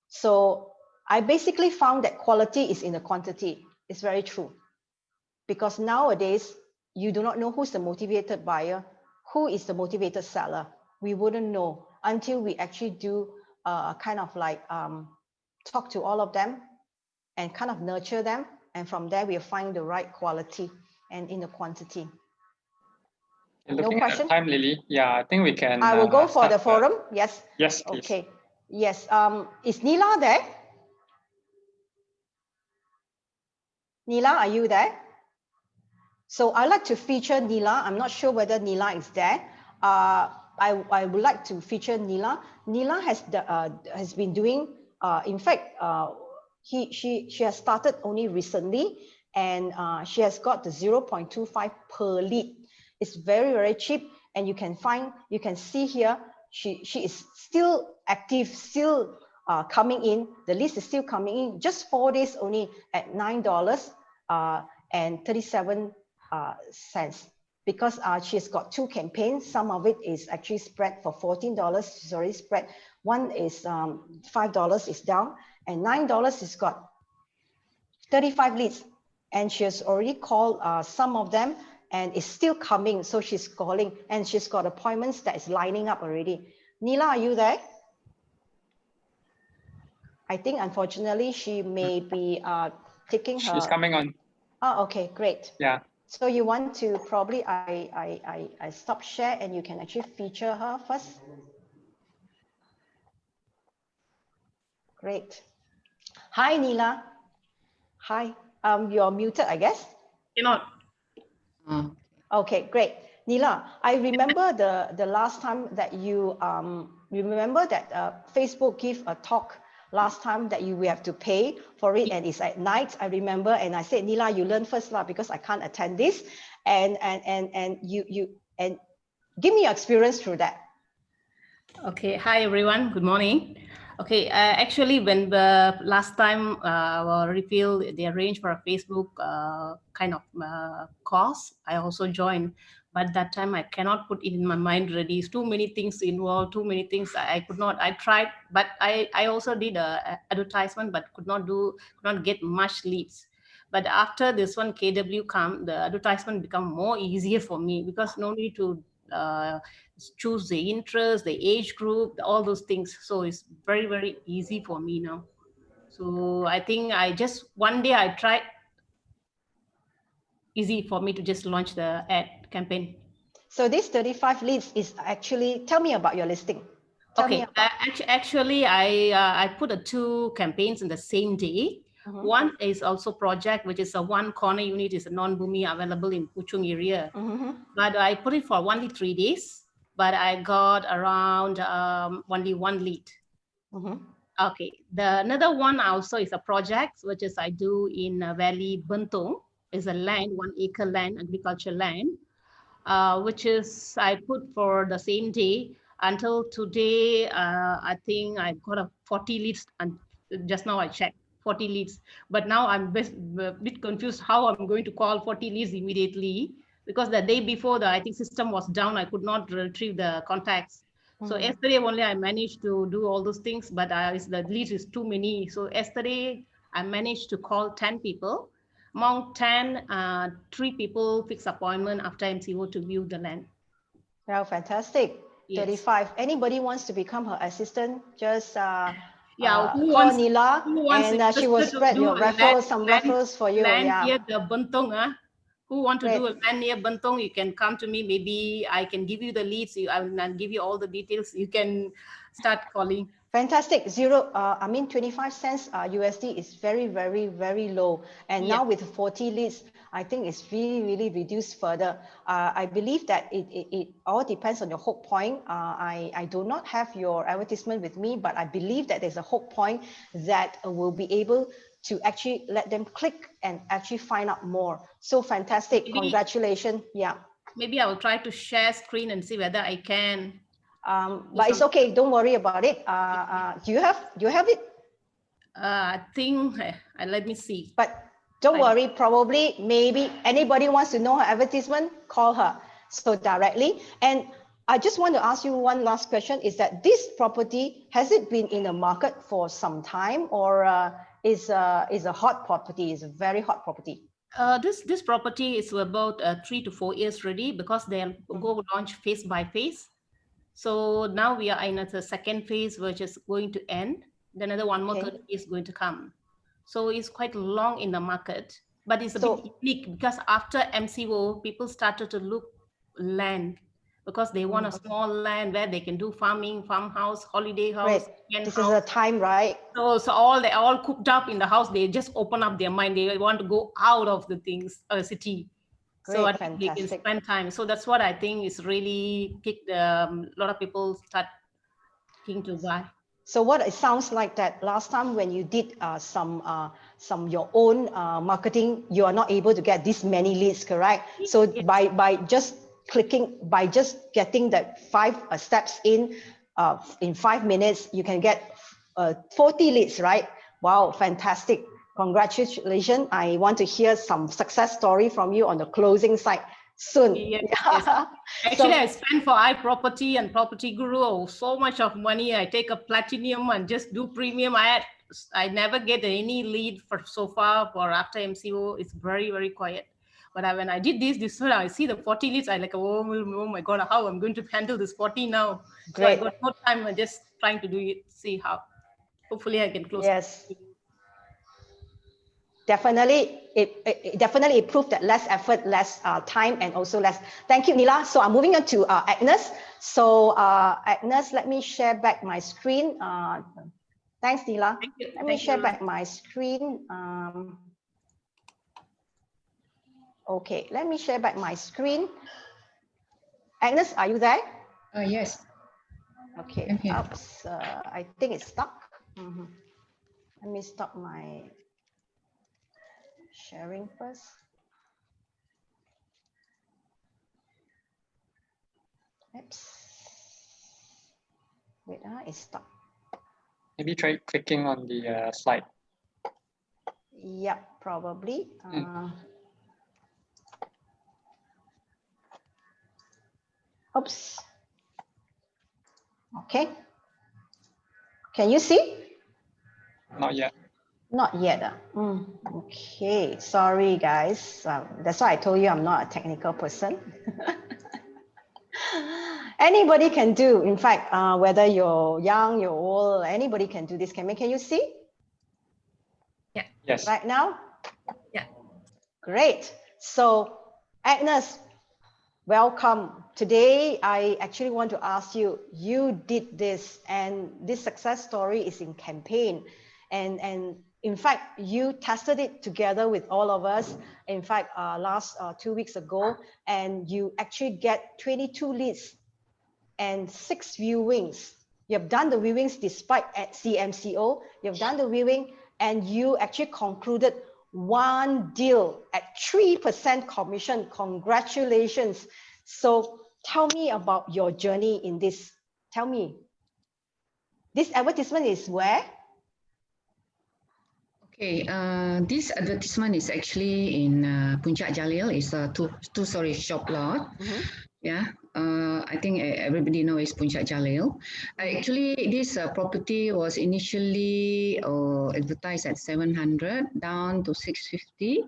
So I basically found that quality is in the quantity. It's very true. Because nowadays, you do not know who's the motivated buyer, who is the motivated seller. We wouldn't know until we actually do kind of like talk to all of them and kind of nurture them. And from there, we'll find the right quality and in the quantity. Looking at the time, Lily, yeah, I think we can. I will go for the forum. Yes. Yes, please. Okay. Yes. Is Neela there? Neela, are you there? So I like to feature Neela. I'm not sure whether Neela is there. I would like to Neela. Neela has been doing. In fact, she has started only recently, and she has got the 0.25 per lead. It's very, very cheap, and you can see here she is still active, still coming in. The list is still coming in. Just 4 days only at $9 and 37 cents, because she has got 2 campaigns. Some of it is actually spread for $14. She's already spread. One is $5 is down, and $9 is got 35 leads, and she has already called some of them, and it's still coming. So she's calling, and she's got appointments that is lining up already. Neela, are you there? I think unfortunately she may be taking her. She's coming on. Oh, okay, great. Yeah. So you want to probably, I stop share and you can actually feature her first. Great. Hi, Neela. Hi. You're muted, I guess. Cannot. Okay, great. Neela, I remember the last time that you remember that Facebook gave a talk last time that we have to pay for it, and it's at night. I remember, and I said, Neela, you learn first lah because I can't attend this, and you give me your experience through that. Okay. Hi everyone. Good morning. Okay. Actually, when the last time revealed they arranged for a Facebook kind of course, I also joined. But that time I cannot put it in my mind already. It's too many things involved, too many things I could not. I tried, but I also did a advertisement, but could not get much leads. But after this one KW come, the advertisement become more easier for me because no need to choose the interest, the age group, all those things. So it's very, very easy for me now. So I think I just one day I tried, easy for me to just launch the ad campaign. So this 35 leads is actually, tell me about your listing. Tell me about... Actually, I put 2 campaigns in the same day. One is also project, which is a 1 corner unit, is a non-boomi available in Puchong area. But I put it for only 3 days, but I got around only 1 lead. Okay, the another one also is a project, which is I do in Valley Bentong, is a land, 1 acre land, agriculture land, which is I put for the same day. Until today, I think I got a 40 leads, and just now I checked 40 leads. But now I'm a bit confused how I'm going to call 40 leads immediately, because the day before I think system was down. I could not retrieve the contacts. So yesterday only I managed to do all those things, but the leads is too many. So yesterday I managed to call 10 people. Among 10, 3 people fix appointment after MCO to view the land. Well, fantastic. Yes. 35. Anybody wants to become her assistant, just call Neela, and she will spread your referrals, some referrals for you. Land near the Bentong, who want to do a land near Bentong, you can come to me. Maybe I can give you the leads. I'll give you all the details. You can start calling. Fantastic. 25 cents USD is very, very, very low. And now with 40 leads, I think it's really, really reduced further. I believe that it all depends on your hook point. I do not have your advertisement with me, but I believe that there's a hook point that will be able to actually let them click and actually find out more. So fantastic. Congratulations. Yeah. Maybe I will try to share screen and see whether I can. But it's okay. Don't worry about it. Do you have it? I think, let me see. But don't worry, probably, maybe anybody wants to know her advertisement, call her. So directly. And I just want to ask you one last question, is that this property, has it been in the market for some time, or is a hot property, is a very hot property? This property is about 3 to 4 years ready, because they'll go launch phase by phase. So now we are in the second phase, which is going to end. Then another one more third phase is going to come. So it's quite long in the market, but it's a bit unique because after MCO, people started to look land because they want a small land where they can do farming, farmhouse, holiday house. This is a time, right? So they all cooped up in the house. They just open up their mind. They want to go out of the city. Great, so I think they can spend time. So that's what I think is really kicked a lot of people start thinking to buy. So what it sounds like that last time when you did some your own marketing, you are not able to get this many leads, correct? So by just clicking, by just getting that 5 steps in 5 minutes, you can get 40 leads, right? Wow, fantastic. Congratulations. I want to hear some success story from you on the closing side soon. Yes. Actually, I spend for iProperty and Property Guru so much of money. I take a platinum and just do premium. I never get any lead for so far for after MCO. It's very, very quiet. But when I did this one, I see the 40 leads. I like, oh my God, how I'm going to handle this 40 now. Great. So I got no time. I'm just trying to do it, see how. Hopefully I can close. Yes. definitely it proved that less effort, less time, and also less. Thank you, Nila. So I'm moving on to Agnes. So Agnes, let me share back my screen. Thanks, Nila. Thank you. Let me share back my screen. Okay, let me share back my screen. Agnes, are you there? Yes. Okay. I'm here. Oops, I think it's stuck. Let me stop my sharing first. Oops. Wait, it's stuck. Maybe try clicking on the slide. Yep, probably. Oops. Okay. Can you see? Not yet. Not yet. Okay, sorry guys. That's why I told you I'm not a technical person. Anybody can do. In fact, whether you're young, you're old, anybody can do this. Can you see? Yeah. Yes. Right now? Yeah. Great. So, Agnes, welcome. Today, I actually want to ask you, you did this, and this success story is in campaign. And in fact, you tested it together with all of us. In fact, last 2 weeks ago, and you actually get 22 leads and 6 viewings. You have done the viewings despite at CMCO. You've done the viewing, and you actually concluded one deal at 3% commission. Congratulations. So tell me about your journey in this. Tell me. This advertisement is where? Okay, this advertisement is actually in Puncak Jalil. It's a two-story shop lot. Yeah, I think everybody knows Puncak Jalil. Actually, this property was initially advertised at 700 down to 650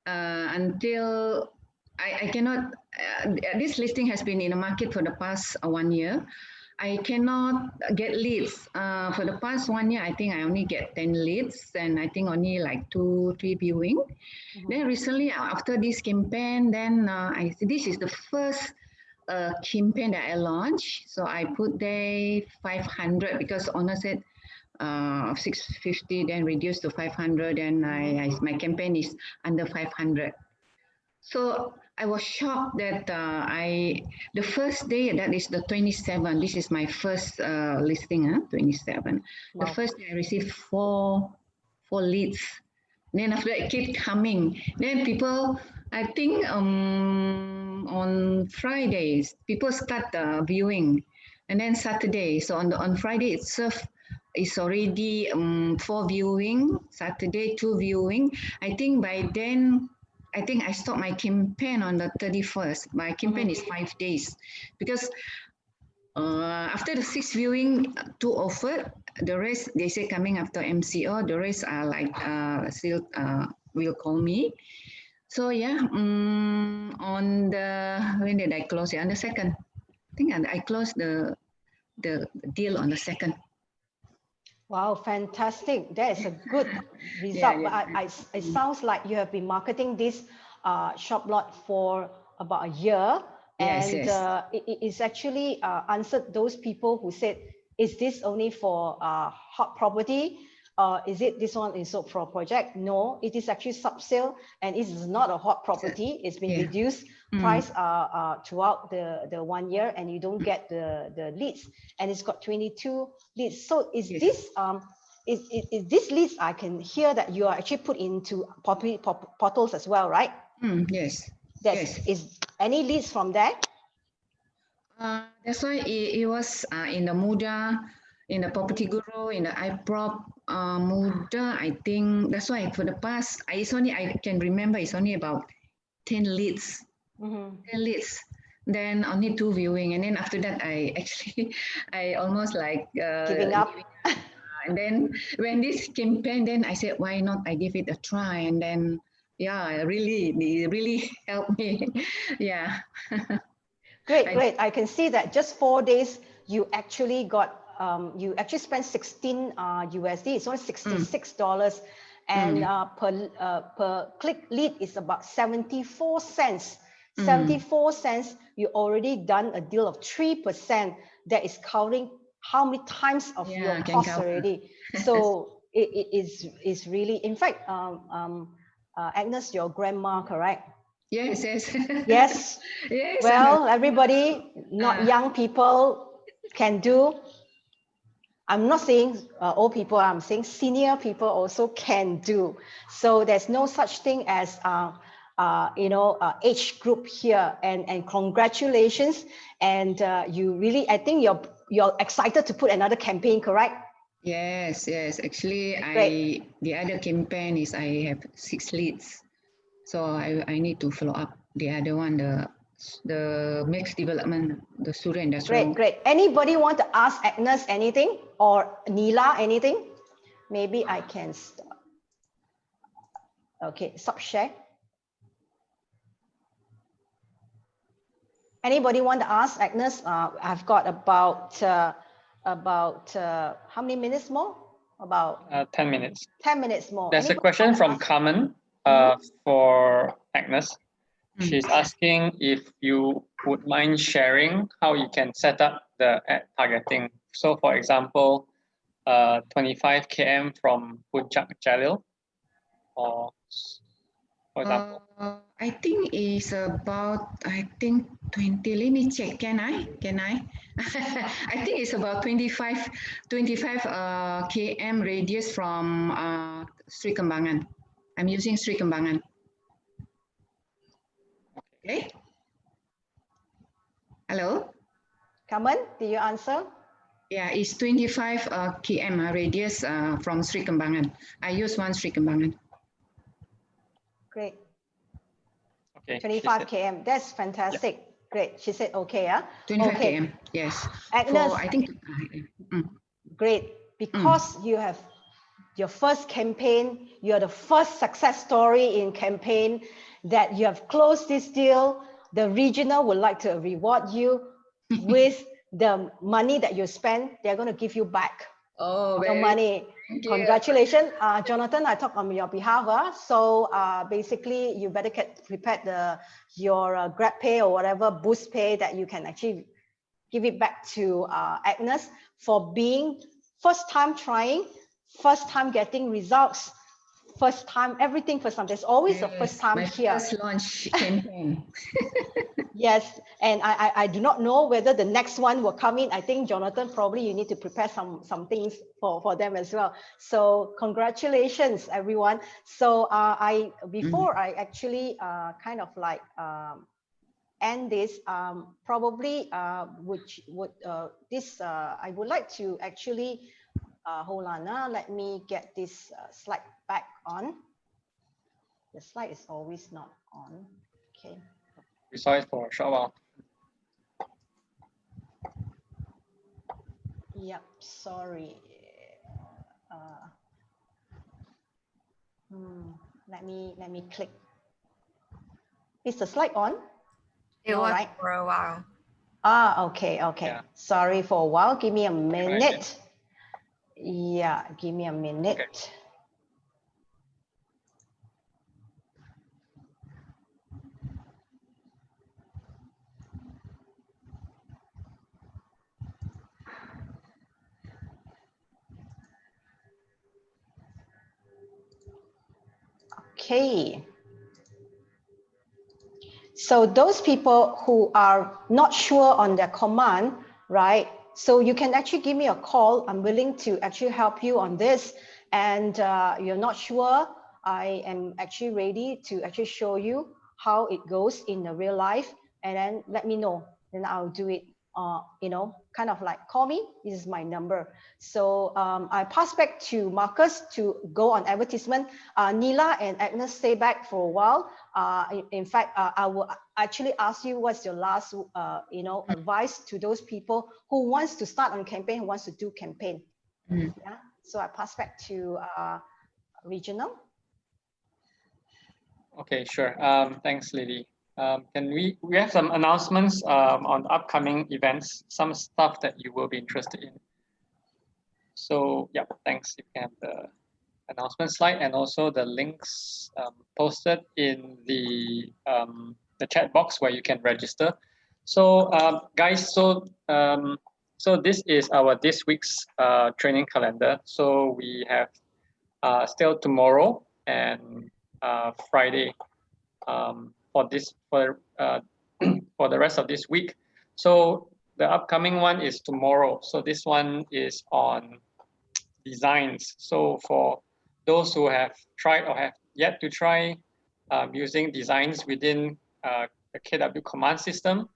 until I cannot. This listing has been in the market for the past 1 year. I cannot get leads. For the past 1 year, I think I only get 10 leads, and I think only like 2-3 viewing. Then recently, after this campaign, then this is the first campaign that I launched. So I put there 500 because owner said 650, then reduced to 500, and my campaign is under 500. So I was shocked that the first day, that is the 27, this is my first listing, 27. Wow. The first day I received four leads. Then after that, it kept coming. Then people, I think on Fridays, people start viewing. And then Saturday, so on Friday itself, it's already 4 viewing, Saturday 2 viewing. I think by then, I think I stopped my campaign on the 31st. My campaign is 5 days because after the 6 viewing, 2 offered. The rest, they say coming after MCO. The rest are like still will call me. So yeah, on the, when did I close it? On the 2nd. I think I closed the deal on the 2nd. Wow, fantastic. That is a good result. Yeah. But it sounds like you have been marketing this shop lot for about a year. Yes, and it's actually answered those people who said, is this only for hot property? Is it this one is for a project? No, it is actually sub-sale, and it is not a hot property. It's been reduced price throughout the 1 year, and you don't get the leads, and it's got 22 leads. So is this is this leads, I can hear that you are actually put into property portals as well, right? Yes. Is any leads from there? That's why it was in the Muda, in the Property Guru, in the iProp Muda. I think that's why for the past, I can remember it's only about 10 leads. 10 leads. Then only 2 viewing, and then after that, I almost like giving up. And then when this campaign, then I said, why not? I give it a try, and then it really helped me. Yeah. Great. I can see that just 4 days, you actually got, you actually spent 16 USD. It's only $66. and per click lead is about 74 cents. 74 cents, you already done a deal of 3%. That is counting how many times of your cost already. So it is really, in fact, Agnes, your grandma, correct? Yes, yes. Yes. Yes. Well, everybody, not young people, can do. I'm not saying old people, I'm saying senior people also can do. So there's no such thing as age group here. And congratulations. And you really, I think you're excited to put another campaign, correct? Yes, yes. Actually, the other campaign is I have 6 leads. So I need to follow up the other one, the mixed development, the student industrial. Great. Anybody want to ask Agnes anything or Neela anything? Maybe I can stop. Okay, stop share. Anybody want to ask Agnes? I've got about how many minutes more? About 10 minutes. 10 minutes more. There's a question from Carmen for Agnes. She's asking if you would mind sharing how you can set up the ad targeting. So for example, 25 km from Puncak Jalil, or for example. I think it's about, 20, let me check, can I? I think it's about 25 km radius from Sri Kembangan. I'm using Sri Kembangan. Okay. Hello? Carmen, did you answer? Yeah, it's 25 km radius from Sri Kembangan. I use one Sri Kembangan. Great. Okay. 25 km. That's fantastic. Yeah. Great. She said okay, yeah? 25 okay. km, yes. Agnes, I think. Great. Because you have your first campaign, you're the first success story in campaign that you have closed this deal. The regional would like to reward you with the money that you spend. They're going to give you back your money. Congratulations, Jonathan. I talk on your behalf. So basically, you better get prepared your Grab Pay or whatever Boost Pay that you can actually give it back to Agnes for being first time trying, first time getting results, first time everything first time. There's always a first time here. My first launch campaign. Yes, and I do not know whether the next one will come in. I think Jonathan, probably you need to prepare some things for them as well. So congratulations, everyone. So before I actually kind of like end this, probably I would like to actually hold on. Let me get this slide back on. The slide is always not on. Okay. We saw it for a short while. Yep, sorry. Let me click. Is the slide on? It was right? For a while. Okay. Yeah. Sorry for a while. Give me a minute. Yeah, give me a minute. Okay. Okay. So those people who are not sure on their command, right? So you can actually give me a call. I'm willing to actually help you on this. And you're not sure, I am actually ready to actually show you how it goes in the real life. And then let me know, then I'll do it. Kind of like call me, this is my number. So I pass back to Marcus to go on advertisement. Neela and Agnes stay back for a while. In fact, I will actually ask you what's your last, advice to those people who wants to start on campaign, who wants to do campaign. Yeah. So I pass back to regional. Okay, sure. Thanks, Lily. Can we have some announcements on the upcoming events, some stuff that you will be interested in. So yeah, thanks. You can have the announcement slide, and also the links posted in the chat box where you can register. So guys, so this is our this week's training calendar. So we have still tomorrow and Friday for for the rest of this week. So the upcoming one is tomorrow. So this one is on designs. So for those who have tried or have yet to try using designs within the KW command system,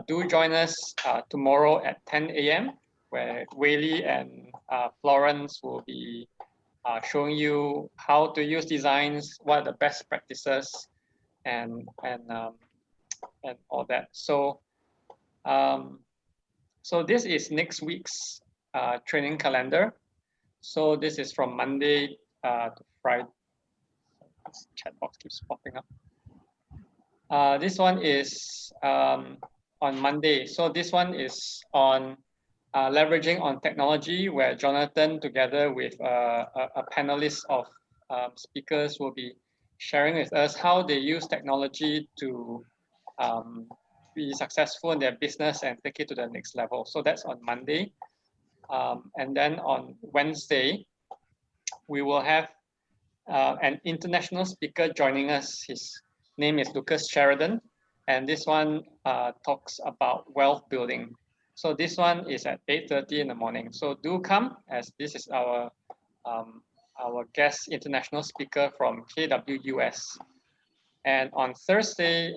do join us tomorrow at 10 a.m. where Whaley and Florence will be showing you how to use designs, what are the best practices, and all that. So so this is next week's training calendar. So this is from Monday to Friday. This chat box keeps popping up. This one is on Monday. So this one is on leveraging on technology, where Jonathan, together with a panelist of speakers, will be sharing with us how they use technology to be successful in their business and take it to the next level. So that's on Monday. And then on Wednesday, we will have an international speaker joining us. His name is Lucas Sheridan, and this one talks about wealth building. So this one is at 8:30 in the morning. So do come, as this is our guest international speaker from KWUS. And on Thursday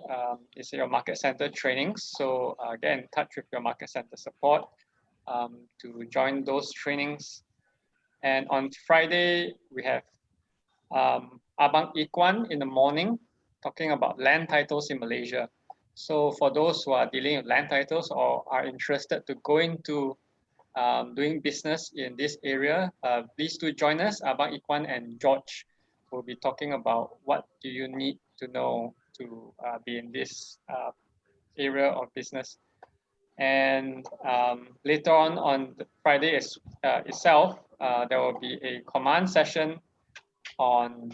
is your market center trainings. So get in touch with your market center support to join those trainings. And on Friday, we have Abang Ikwan in the morning talking about land titles in Malaysia. So for those who are dealing with land titles or are interested to go into doing business in this area, please do join us. Abang Ikwan and George will be talking about what do you need to know to be in this area of business. And later on the Friday itself, there will be a command session on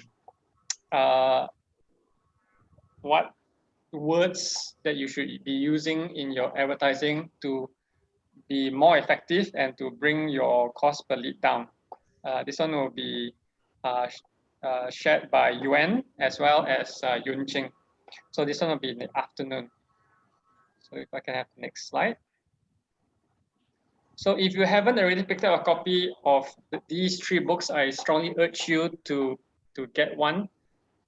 what words that you should be using in your advertising to be more effective and to bring your cost per lead down. This one will be shared by Yuan as well as Yun Ching. So this one will be in the afternoon. So if I can have the next slide. So if you haven't already picked up a copy of these 3 books, I strongly urge you to get one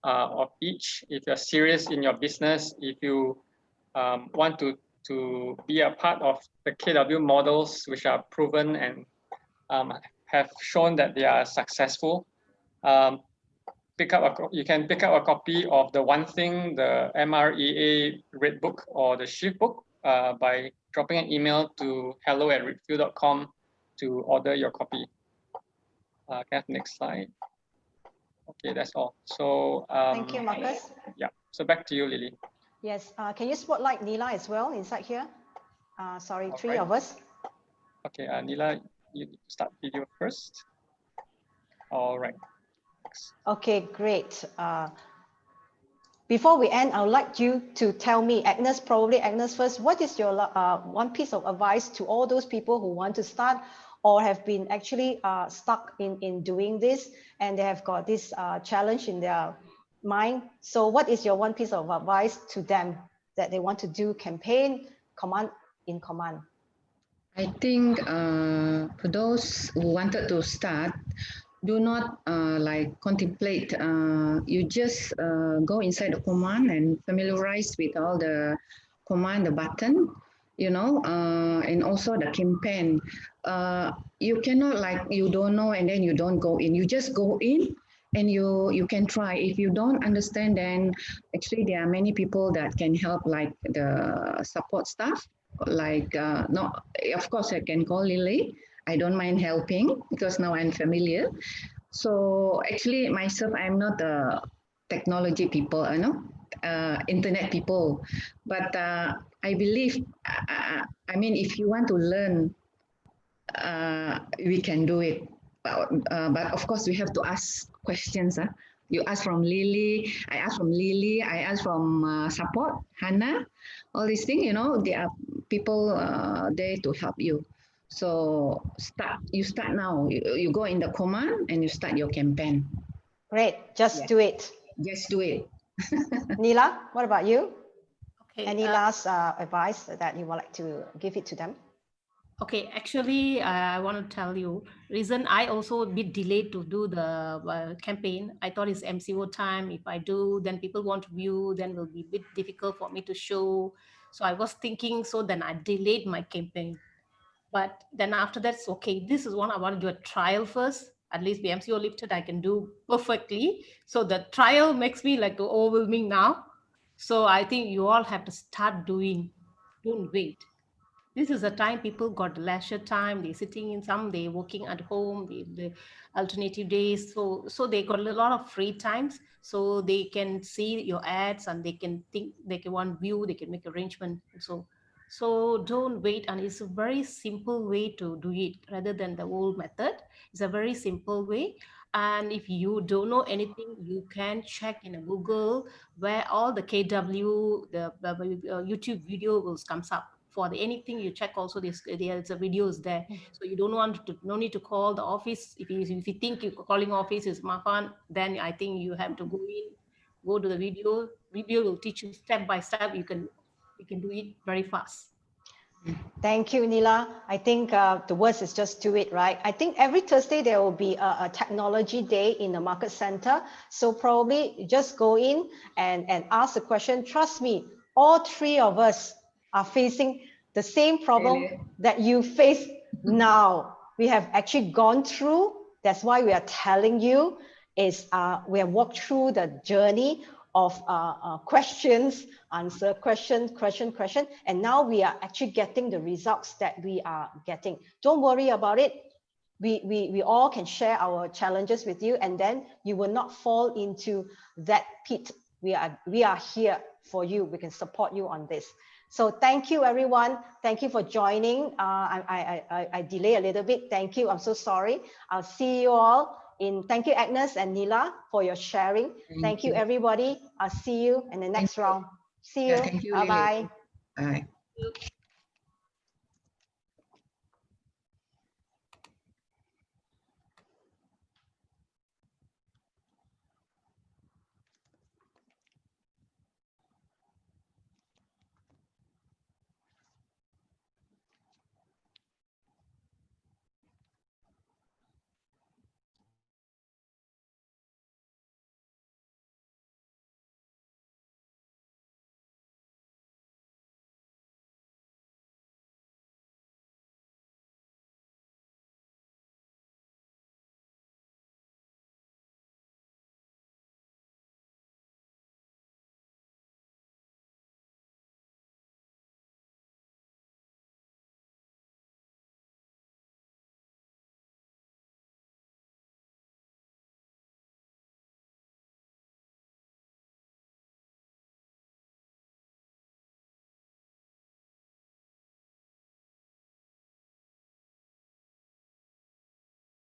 of each. If you're serious in your business, if you want to be a part of the KW models, which are proven and have shown that they are successful, you can pick up a copy of the One Thing, the MREA Red Book, or the Shift Book by dropping an email to hello@redfield.com to order your copy. Can I have the next slide? Okay, that's all. So thank you, Marcus. Yeah, so back to you, Lily. Yes, can you spotlight Neela as well inside here? Sorry, 3 of us. Okay, Neela, you start video first. All right. Okay, great. Before we end, I would like you to tell me, Agnes, probably Agnes first, what is your one piece of advice to all those people who want to start or have been actually stuck in doing this, and they have got this challenge in their mind? So what is your one piece of advice to them that they want to do campaign command in command? I think for those who wanted to start, do not like contemplate. You just go inside the command and familiarize with all the command, the button, you know, and also the campaign. You cannot like you don't know and then you don't go in. You just go in and you can try. If you don't understand, then actually there are many people that can help, like the support staff. Like no, of course I can call Lily. I don't mind helping because now I'm familiar. So actually myself, I'm not a technology people, you know, internet people. But I believe, I mean, if you want to learn, we can do it. but of course we have to ask questions. You ask from Lily, I ask from Lily, I ask from support, Hannah, all these things, you know, there are people there to help you. So you start now. You go in the command and you start your campaign. Great, just do it. Just do it. Neela, what about you? Okay. Any last advice that you would like to give it to them? Okay, actually, I want to tell you, reason I also a bit delayed to do the campaign. I thought it's MCO time. If I do, then people want to view, then will be a bit difficult for me to show. So I was thinking, so then I delayed my campaign. But then after that's okay. This is one I want to do a trial first. At least the MCO lifted, I can do perfectly. So the trial makes me like overwhelming now. So I think you all have to start doing. Don't wait. This is a time people got leisure time. They're sitting in some, they're working at home, the alternative days. So they got a lot of free times. So they can see your ads and they can think, they can want view, they can make arrangement. So don't wait. And it's a very simple way to do it rather than the old method. It's a very simple way. And if you don't know anything, you can check in a Google where all the KW, the YouTube video will comes up. For anything you check also, there's a videos there. So you don't want to, no need to call the office. If you think you calling office is mafan, then I think you have to go to the video will teach you step by step. You can do it very fast. Thank you, Neela. I think the worst is just do it, right? I think every Thursday there will be a technology day in the market center. So probably just go in and ask the question. Trust me, all three of us are facing the same problem that you face now. We have actually gone through. That's why we are telling you is we have walked through the journey of questions, answer, question, and now we are actually getting the results that we are getting. Don't worry about it. We all can share our challenges with you, and then you will not fall into that pit. We are here for you. We can support you on this. So thank you, everyone. Thank you for joining. I delay a little bit. Thank you. I'm so sorry. I'll see you all. Thank you, Agnes and Neela, for your sharing. Thank you, everybody. I'll see you in the next round. See you. Yeah, thank you, Bye-bye. Bye.